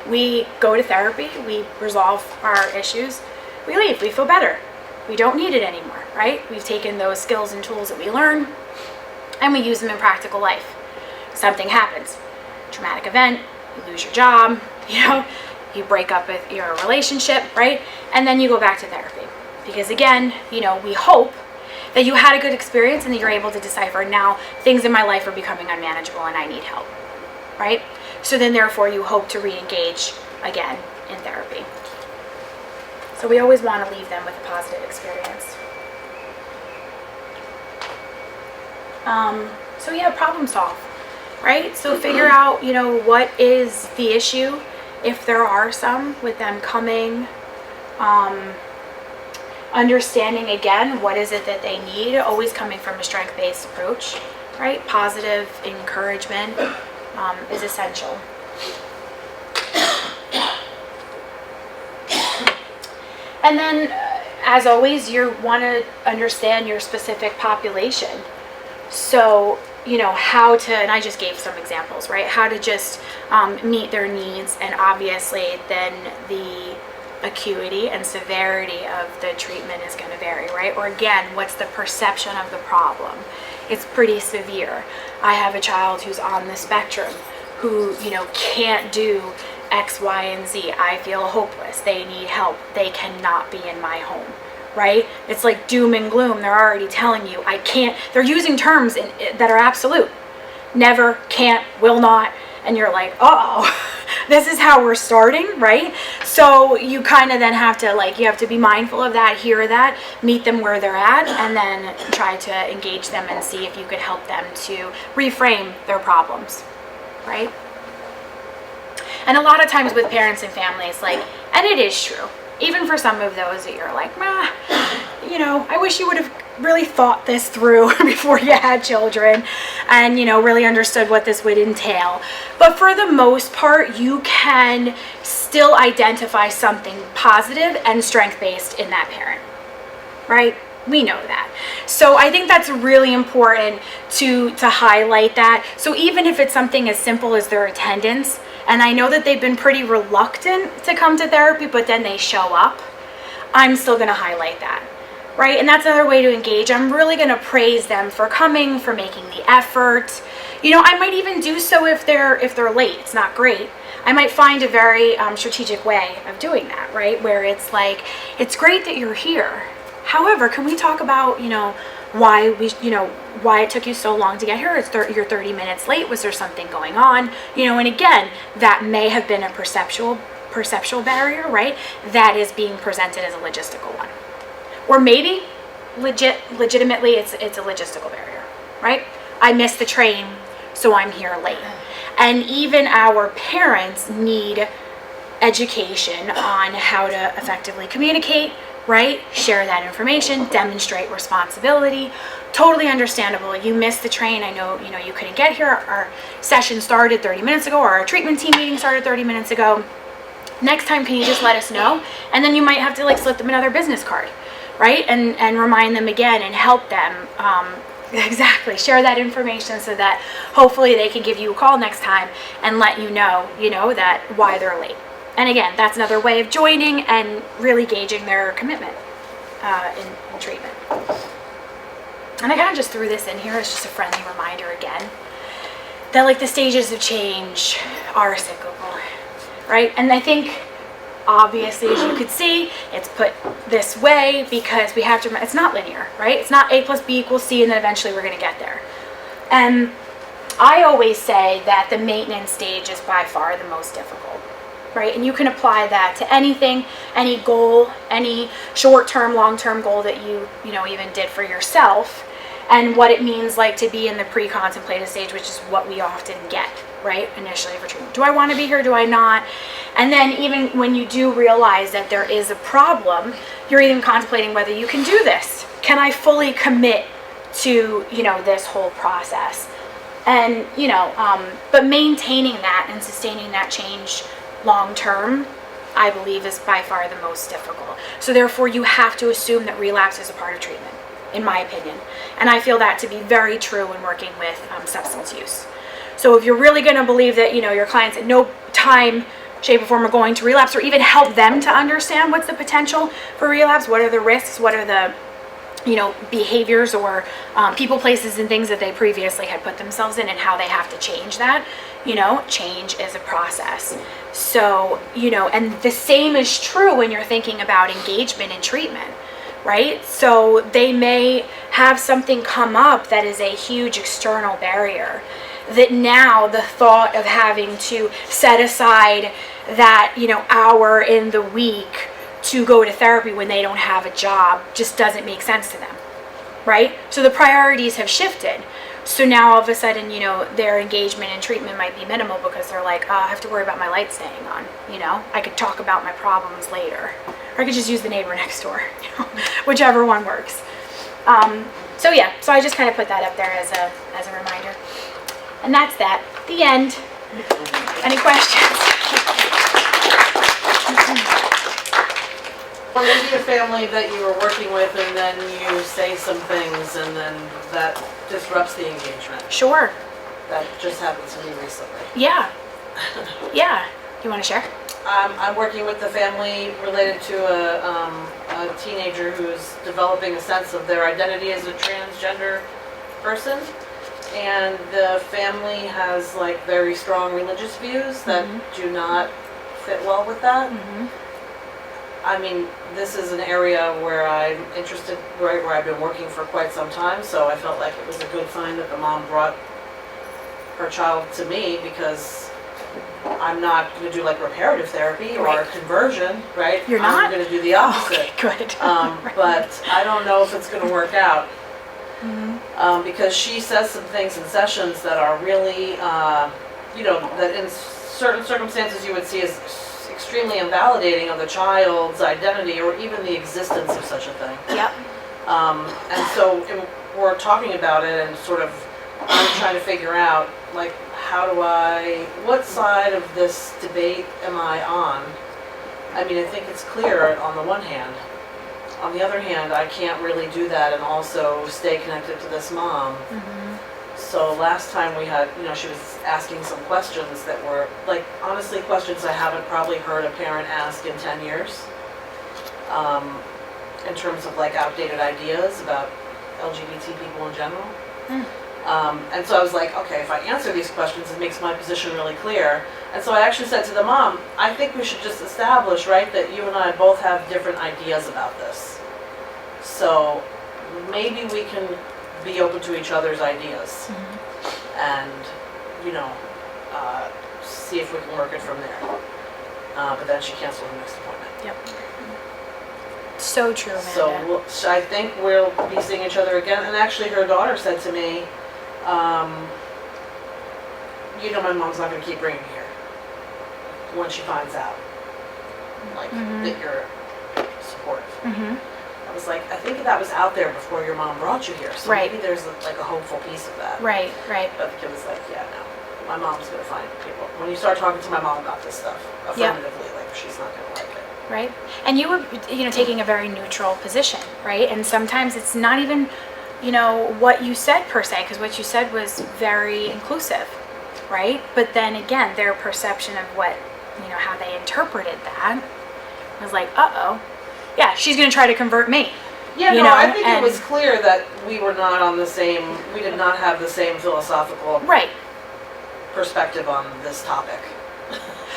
We go to therapy, we resolve our issues, we leave, we feel better. We don't need it anymore, right? We've taken those skills and tools that we learn and we use them in practical life. Something happens, traumatic event, you lose your job, you break up with your relationship, right? And then you go back to therapy. Because again, we hope that you had a good experience and that you're able to decipher, now things in my life are becoming unmanageable and I need help, right? So then therefore you hope to re-engage again in therapy. So we always want to leave them with a positive experience. So yeah, problem solve, right? So figure out, what is the issue, if there are some, with them coming, understanding again, what is it that they need, always coming from a strength-based approach, right? Positive encouragement is essential. And then, as always, you want to understand your specific population. So, how to, and I just gave some examples, right? How to just meet their needs, and obviously then the acuity and severity of the treatment is going to vary, right? Or again, what's the perception of the problem? It's pretty severe. I have a child who's on the spectrum who, can't do X, Y, and Z. I feel hopeless. They need help. They cannot be in my home, right? It's like doom and gloom. They're already telling you, I can't. They're using terms that are absolute. Never, can't, will not. And you're like, oh, this is how we're starting, right? So you kind of then have to, you have to be mindful of that, hear that, meet them where they're at, and then try to engage them and see if you could help them to reframe their problems, right? And a lot of times with parents and families, and it is true, even for some of those that you're like, I wish you would have really thought this through before you had children and, really understood what this would entail. But for the most part, you can still identify something positive and strength-based in that parent, right? We know that. So I think that's really important to highlight that. So even if it's something as simple as their attendance, and I know that they've been pretty reluctant to come to therapy, but then they show up, I'm still going to highlight that, right? And that's another way to engage. I'm really going to praise them for coming, for making the effort. I might even do so if they're late. It's not great. I might find a very strategic way of doing that, right? Where it's like, it's great that you're here. However, can we talk about, why it took you so long to get here? You're 30 minutes late. Was there something going on? And again, that may have been a perceptual barrier, right? That is being presented as a logistical one. Or maybe legitimately it's a logistical barrier, right? I missed the train, so I'm here late. And even our parents need education on how to effectively communicate, right? Share that information, demonstrate responsibility. Totally understandable. You missed the train. I know, you couldn't get here. Our session started 30 minutes ago, or our treatment team meeting started 30 minutes ago. Next time, can you just let us know? And then you might have to slip them another business card, right? And remind them again and help them exactly share that information so that hopefully they can give you a call next time and let you know that why they're late. And again, that's another way of joining and really gauging their commitment in treatment. And I kind of just threw this in here as just a friendly reminder again that the stages of change are cyclical, right? And I think obviously, as you could see, it's put this way because we have to, it's not linear, right? It's not A plus B equals C and then eventually we're going to get there. And I always say that the maintenance stage is by far the most difficult, right? And you can apply that to anything, any goal, any short-term, long-term goal that you even did for yourself, and what it means to be in the pre-contemplative stage, which is what we often get, right? Initially for treatment. Do I want to be here? Do I not? And then even when you do realize that there is a problem, you're even contemplating whether you can do this. Can I fully commit to, this whole process? And, but maintaining that and sustaining that change long term, I believe, is by far the most difficult. So therefore, you have to assume that relapse is a part of treatment, in my opinion. And I feel that to be very true when working with substance use. So if you're really going to believe that, your clients at no time, shape, or form are going to relapse, or even help them to understand what's the potential for relapse, what are the risks, what are the behaviors or people, places, and things that they previously had put themselves in, and how they have to change that. Change is a process. So, and the same is true when you're thinking about engagement in treatment, right? So they may have something come up that is a huge external barrier that now the thought of having to set aside that, hour in the week to go to therapy when they don't have a job just doesn't make sense to them, right? So the priorities have shifted. So now all of a sudden, their engagement and treatment might be minimal because they're like, oh, I have to worry about my light staying on, I could talk about my problems later. Or I could just use the neighbor next door, whichever one works. So I just kind of put that up there as a reminder. And that's that. The end. Any questions? Or maybe a family that you were working with and then you say some things and then that disrupts the engagement. Sure. That just happened to me recently. Yeah. Yeah. You want to share? I'm working with the family related to a teenager who's developing a sense of their identity as a transgender person. And the family has like very strong religious views that do not fit well with that. I mean, this is an area where I'm interested, where I've been working for quite some time, so I felt like it was a good sign that the mom brought her child to me, because I'm not going to do like reparative therapy or conversion, right? You're not? I'm going to do the opposite. Okay, good. But I don't know if it's going to work out. Because she says some things in sessions that are really, that in certain circumstances you would see as extremely invalidating of the child's identity or even the existence of such a thing. Yep. And so we're talking about it and sort of I'm trying to figure out, like, what side of this debate am I on? I mean, I think it's clear on the one hand. On the other hand, I can't really do that and also stay connected to this mom. So last time we had, she was asking some questions that were, like, honestly, questions I haven't probably heard a parent ask in 10 years. In terms of, like, outdated ideas about LGBT people in general. And so I was like, okay, if I answer these questions, it makes my position really clear. And so I actually said to the mom, I think we should just establish, right, that you and I both have different ideas about this. So maybe we can be open to each other's ideas and, see if we can work it from there. But then she canceled her next appointment. Yep. So true, Amanda. So I think we'll be seeing each other again. And actually her daughter said to me, my mom's not going to keep bringing me here when she finds out, like, that you're supportive. I was like, I think that was out there before your mom brought you here, so maybe there's like a hopeful piece of that. Right. But the kid was like, yeah, no, my mom's going to find people. When you start talking to my mom about this stuff affirmatively, like, she's not going to like it. Right. And you were, taking a very neutral position, right? And sometimes it's not even, what you said per se, because what you said was very inclusive, right? But then again, their perception of what, how they interpreted that was like, yeah, she's going to try to convert me. Yeah, I think it was clear that we were not on the same, we did not have the same philosophical perspective on this topic.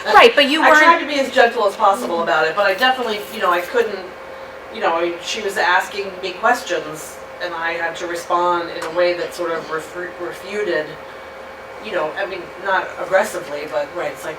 Right, but you weren't... I tried to be as gentle as possible about it, but I definitely, I couldn't, she was asking me questions, and I had to respond in a way that sort of refuted, not aggressively, but, it's like,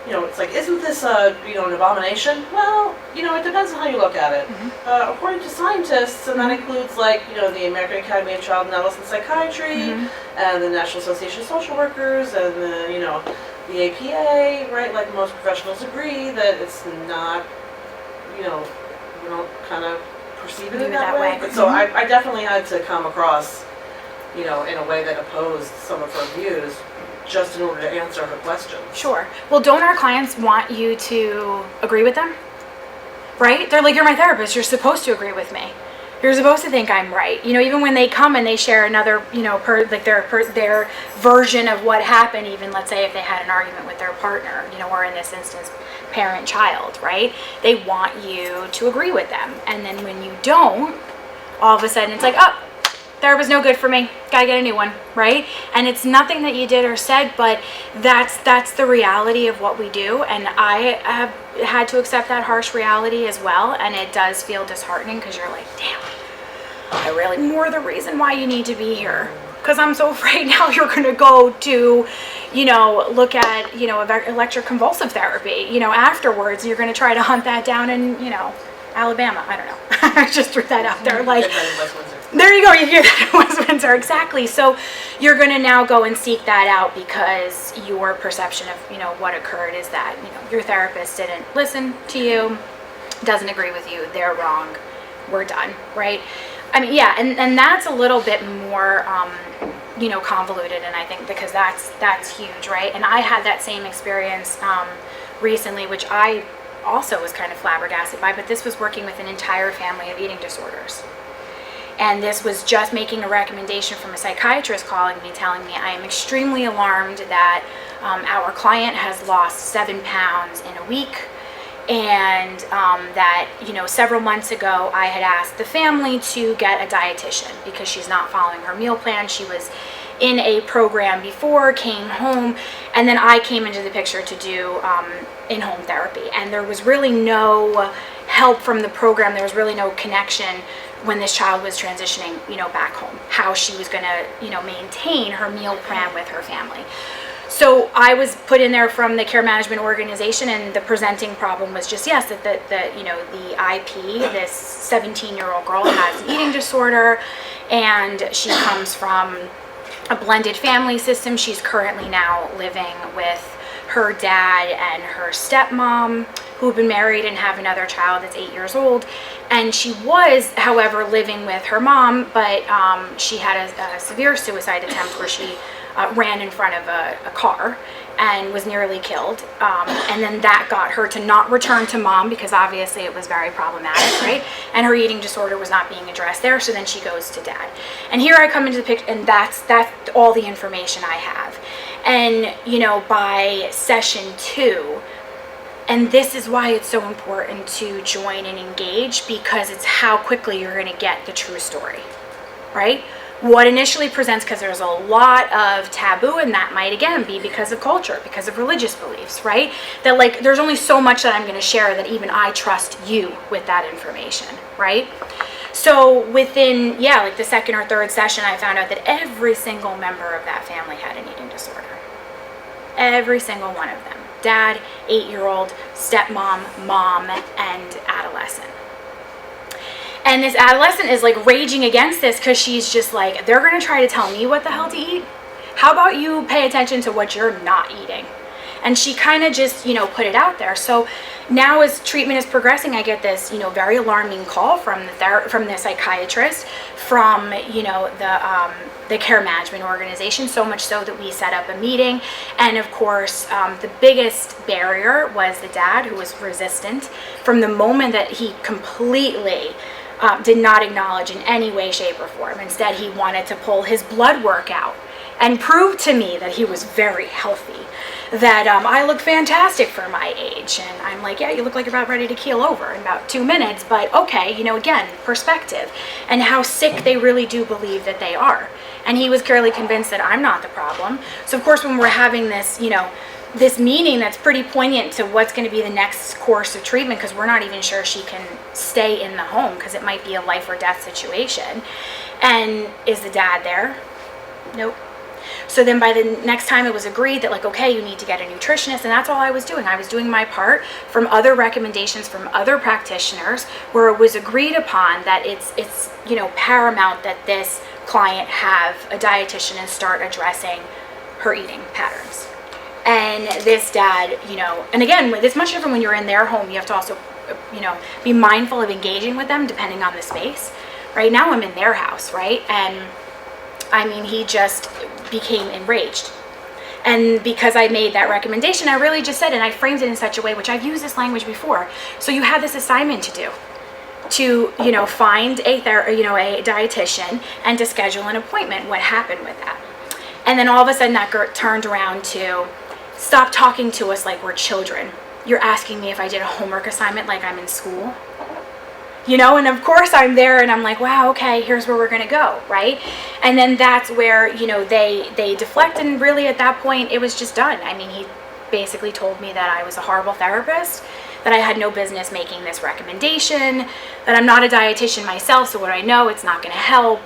it's like, isn't this an abomination? Well, it depends on how you look at it. According to scientists, and that includes, like, the American Academy of Child and Adolescent Psychiatry, and the National Association of Social Workers, and the APA, right? Like, most professionals agree that it's not, we don't kind of perceive it in that way. But so I definitely had to come across, in a way that opposed some of her views, just in order to answer her questions. Sure. Well, don't our clients want you to agree with them? Right? They're like, you're my therapist, you're supposed to agree with me. You're supposed to think I'm right. Even when they come and they share another, their version of what happened, even let's say if they had an argument with their partner, or in this instance, parent-child, right? They want you to agree with them. And then when you don't, all of a sudden it's like, therapist no good for me, gotta get a new one, right? And it's nothing that you did or said, but that's the reality of what we do, and I have had to accept that harsh reality as well, and it does feel disheartening because you're like, damn, I really more the reason why you need to be here, because I'm so afraid now you're going to go to, look at, electroconvulsive therapy, afterwards. You're going to try to hunt that down in, Alabama. I don't know. I just threw that out there. Like, there you go. You hear that in West Windsor. Exactly. So you're going to now go and seek that out because your perception of, what occurred is that, your therapist didn't listen to you, doesn't agree with you, they're wrong, we're done, right? I mean, yeah, and that's a little bit more, convoluted, and I think because that's huge, right? And I had that same experience recently, which I also was kind of flabbergasted by, but this was working with an entire family of eating disorders. And this was just making a recommendation from a psychiatrist calling me, telling me, I am extremely alarmed that our client has lost 7 pounds in a week, and that, several months ago I had asked the family to get a dietitian because she's not following her meal plan. She was in a program before, came home, and then I came into the picture to do in-home therapy. And there was really no help from the program. There was really no connection when this child was transitioning, back home, how she was going to, maintain her meal plan with her family. So I was put in there from the care management organization, and the presenting problem was just, yes, that the IP, this 17-year-old girl has an eating disorder, and she comes from a blended family system. She's currently now living with her dad and her stepmom, who've been married and have another child that's 8 years old. And she was, however, living with her mom, but she had a severe suicide attempt where she ran in front of a car and was nearly killed. And then that got her to not return to mom because obviously it was very problematic, right? And her eating disorder was not being addressed there, so then she goes to dad. And here I come into the picture, and that's all the information I have. And, by session 2, and this is why it's so important to join and engage, because it's how quickly you're going to get the true story, right? What initially presents, because there's a lot of taboo, and that might again be because of culture, because of religious beliefs, right? That like there's only so much that I'm going to share that even I trust you with that information, right? So within, like the second or third session, I found out that every single member of that family had an eating disorder. Every single one of them. Dad, 8-year-old, stepmom, mom, and adolescent. And this adolescent is like raging against this because she's just like, they're going to try to tell me what the hell to eat. How about you pay attention to what you're not eating? And she kind of just, put it out there. So now as treatment is progressing, I get this, very alarming call from the psychiatrist, from, the care management organization, so much so that we set up a meeting. And of course, the biggest barrier was the dad, who was resistant from the moment that he completely did not acknowledge in any way, shape, or form. Instead, he wanted to pull his blood work out and prove to me that he was very healthy, that I look fantastic for my age. And I'm like, yeah, you look like you're about ready to keel over in about 2 minutes, but okay, again, perspective, and how sick they really do believe that they are. And he was clearly convinced that I'm not the problem. So of course, when we're having this, this meeting that's pretty poignant to what's going to be the next course of treatment, because we're not even sure she can stay in the home because it might be a life or death situation. And is the dad there? Nope. So then by the next time it was agreed that like, okay, you need to get a nutritionist, and that's all I was doing. I was doing my part from other recommendations from other practitioners, where it was agreed upon that it's paramount that this client have a dietitian and start addressing her eating patterns. And this dad, and again, it's much different when you're in their home. You have to also, be mindful of engaging with them depending on the space. Right now I'm in their house, right? And I mean, he just became enraged. And because I made that recommendation, I really just said, and I framed it in such a way, which I've used this language before. So you have this assignment to do, to, find a dietitian and to schedule an appointment. What happened with that? And then all of a sudden that turned around to, stop talking to us like we're children. You're asking me if I did a homework assignment like I'm in school. And of course I'm there and I'm like, wow, okay, here's where we're going to go, right? And then that's where, they deflect, and really at that point it was just done. I mean, he basically told me that I was a horrible therapist, that I had no business making this recommendation, that I'm not a dietitian myself, so what do I know? It's not going to help.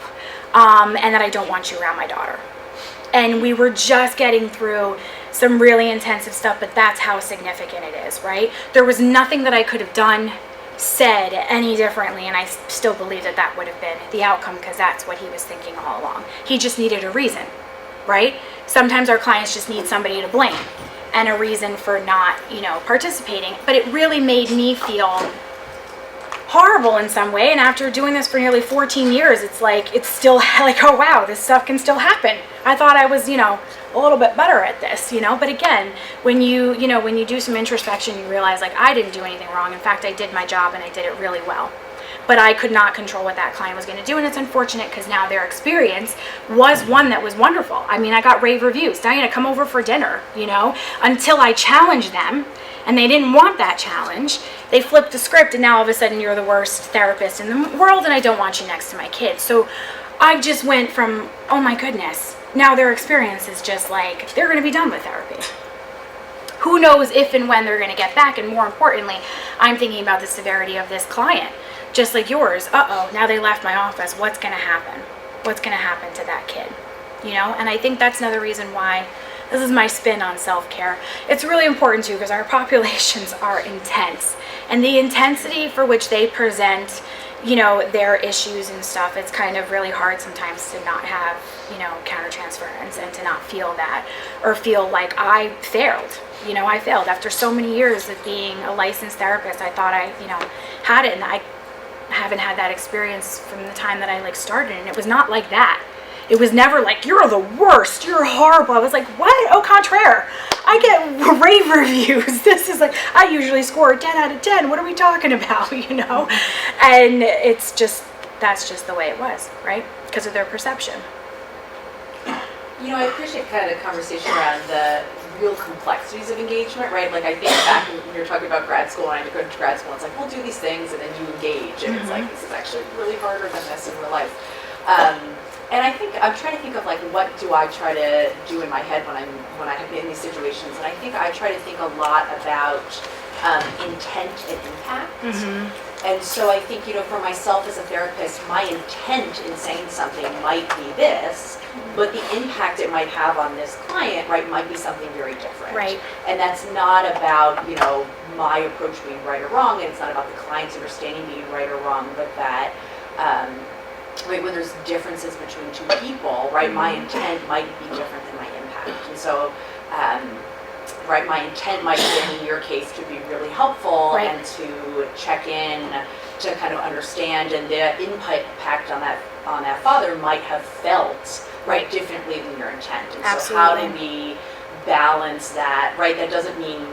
and that I don't want you around my daughter. And we were just getting through some really intensive stuff, but that's how significant it is, right? There was nothing that I could have done, said any differently, and I still believe that that would have been the outcome, because that's what he was thinking all along. He just needed a reason, right? Sometimes our clients just need somebody to blame and a reason for not, participating. But it really made me feel horrible in some way. And after doing this for nearly 14 years, it's like, it's still like, oh wow, this stuff can still happen. I thought I was, a little bit better at this, but again, when you do some introspection, you realize like, I didn't do anything wrong. In fact, I did my job and I did it really well. But I could not control what that client was going to do. And it's unfortunate because now their experience was one that was wonderful. I mean, I got rave reviews. Diana, come over for dinner, until I challenged them. And they didn't want that challenge. They flipped the script, and now all of a sudden you're the worst therapist in the world, and I don't want you next to my kids. So I just went from, oh my goodness, now their experience is just like, they're going to be done with therapy. Who knows if and when they're going to get back? And more importantly, I'm thinking about the severity of this client, just like yours. Now they left my office. What's going to happen? What's going to happen to that kid? And I think that's another reason why this is my spin on self-care. It's really important too, because our populations are intense, and the intensity for which they present, their issues and stuff, it's kind of really hard sometimes to not have, countertransference, and to not feel that, or feel like I failed. I failed after so many years of being a licensed therapist. I thought I, had it, and I haven't had that experience from the time that I started, and it was not like that. It was never like, you're the worst, you're horrible. I was like, what? Au contraire. I get rave reviews. This is like, I usually score a 10 out of 10. What are we talking about, And it's just, that's just the way it was, right? Because of their perception. I appreciate kind of the conversation around the real complexities of engagement, right? Like I think back when you were talking about grad school, and I had to go to grad school, it's like, we'll do these things, and then you engage. And it's like, this is actually really harder than this in real life. And I think I'm trying to think of like, what do I try to do in my head when I'm in these situations? And I think I try to think a lot about intent and impact. And so I think, for myself as a therapist, my intent in saying something might be this, but the impact it might have on this client, right, might be something very different. Right. And that's not about, my approach being right or wrong, and it's not about the client's understanding being right or wrong, but that, right, when there's differences between two people, right, my intent might be different than my impact. And so, right, my intent might be, in your case, to be really helpful, right, and to check in, to kind of understand, and the impact on that father might have felt, right, differently than your intent. And Absolutely. So how do we balance that, right? That doesn't mean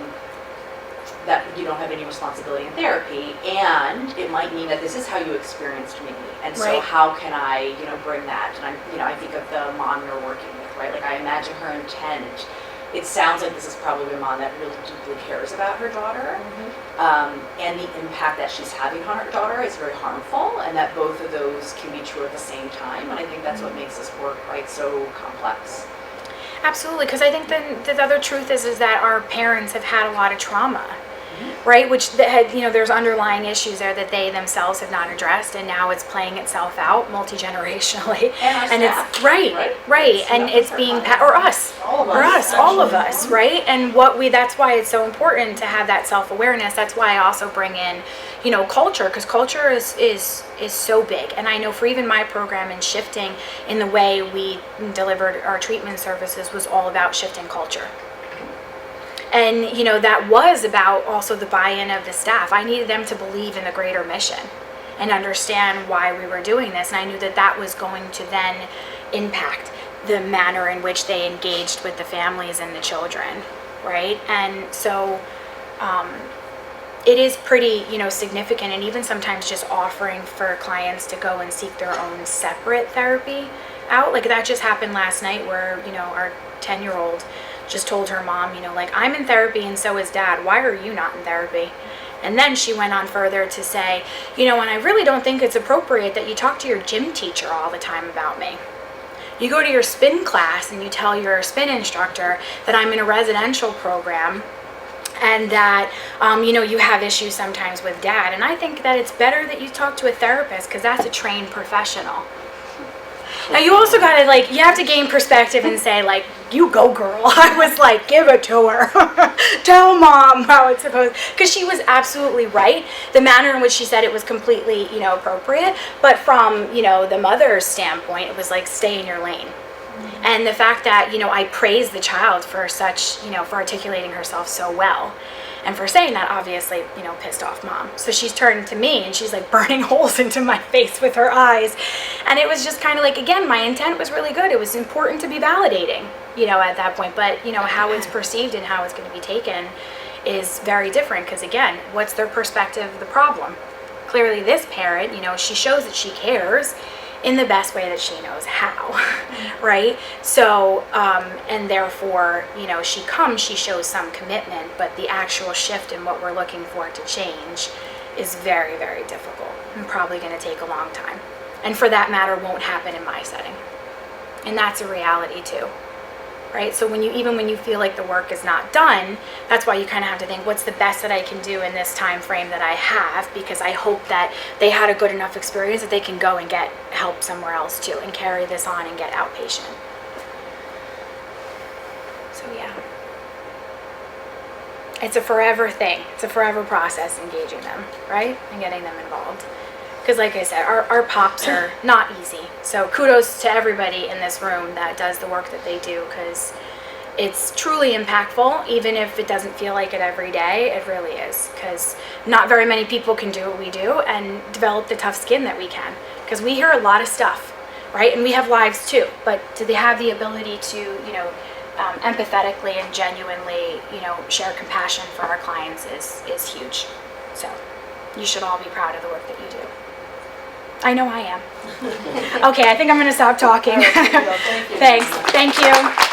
that you don't have any responsibility in therapy, and it might mean that this is how you experienced me, and so right, how can I, bring that? And I think of the mom you're working with, right? Like I imagine her intent. It sounds like this is probably a mom that really deeply cares about her daughter, and the impact that she's having on her daughter is very harmful, and that both of those can be true at the same time. And I think that's what makes this work, right, so complex. Absolutely, because I think the other truth is that our parents have had a lot of trauma, right? Which had, there's underlying issues there that they themselves have not addressed, and now it's playing itself out multi-generationally. And it's right, and it's being or us, all of us, right? And that's why it's so important to have that self-awareness. That's why I also bring in, culture, because culture is so big. And I know for even my program, and shifting in the way we delivered our treatment services was all about shifting culture. And, that was about also the buy-in of the staff. I needed them to believe in the greater mission and understand why we were doing this. And I knew that was going to then impact the manner in which they engaged with the families and the children, right? And so it is pretty, significant, and even sometimes just offering for clients to go and seek their own separate therapy out. Like that just happened last night where, our 10-year-old just told her mom, like, I'm in therapy and so is dad. Why are you not in therapy? And then she went on further to say, and I really don't think it's appropriate that you talk to your gym teacher all the time about me. You go to your spin class and you tell your spin instructor that I'm in a residential program and that, you have issues sometimes with dad. And I think that it's better that you talk to a therapist, because that's a trained professional. Now you also gotta like, you have to gain perspective and say like, you go girl. I was like, give it to her. Tell mom how it's supposed, because she was absolutely right. The manner in which she said it was completely, appropriate. But from, the mother's standpoint, it was like, stay in your lane. And the fact that, I praised the child for such, for articulating herself so well. And for saying that, obviously, pissed off mom. So she's turned to me and she's like burning holes into my face with her eyes. And it was just kind of like, again, my intent was really good. It was important to be validating, at that point. But, how it's perceived and how it's going to be taken is very different. Because again, what's their perspective of the problem? Clearly this parent, she shows that she cares in the best way that she knows how, right? So, and therefore, she shows some commitment, but the actual shift in what we're looking for to change is very, very difficult and probably going to take a long time. And for that matter, won't happen in my setting. And that's a reality too, right? So even when you feel like the work is not done, that's why you kind of have to think, what's the best that I can do in this time frame that I have? Because I hope that they had a good enough experience that they can go and get help somewhere else too and carry this on and get outpatient. So yeah. It's a forever thing. It's a forever process engaging them, right? And getting them involved. Because like I said, our pops are not easy. So kudos to everybody in this room that does the work that they do, because it's truly impactful, even if it doesn't feel like it every day. It really is, because not very many people can do what we do and develop the tough skin that we can. Because we hear a lot of stuff, right? And we have lives too, but to have the ability to, empathetically and genuinely, share compassion for our clients is huge. So you should all be proud of the work that you do. I know I am. Okay, I think I'm going to stop talking. Thank you. Thanks. Thank you.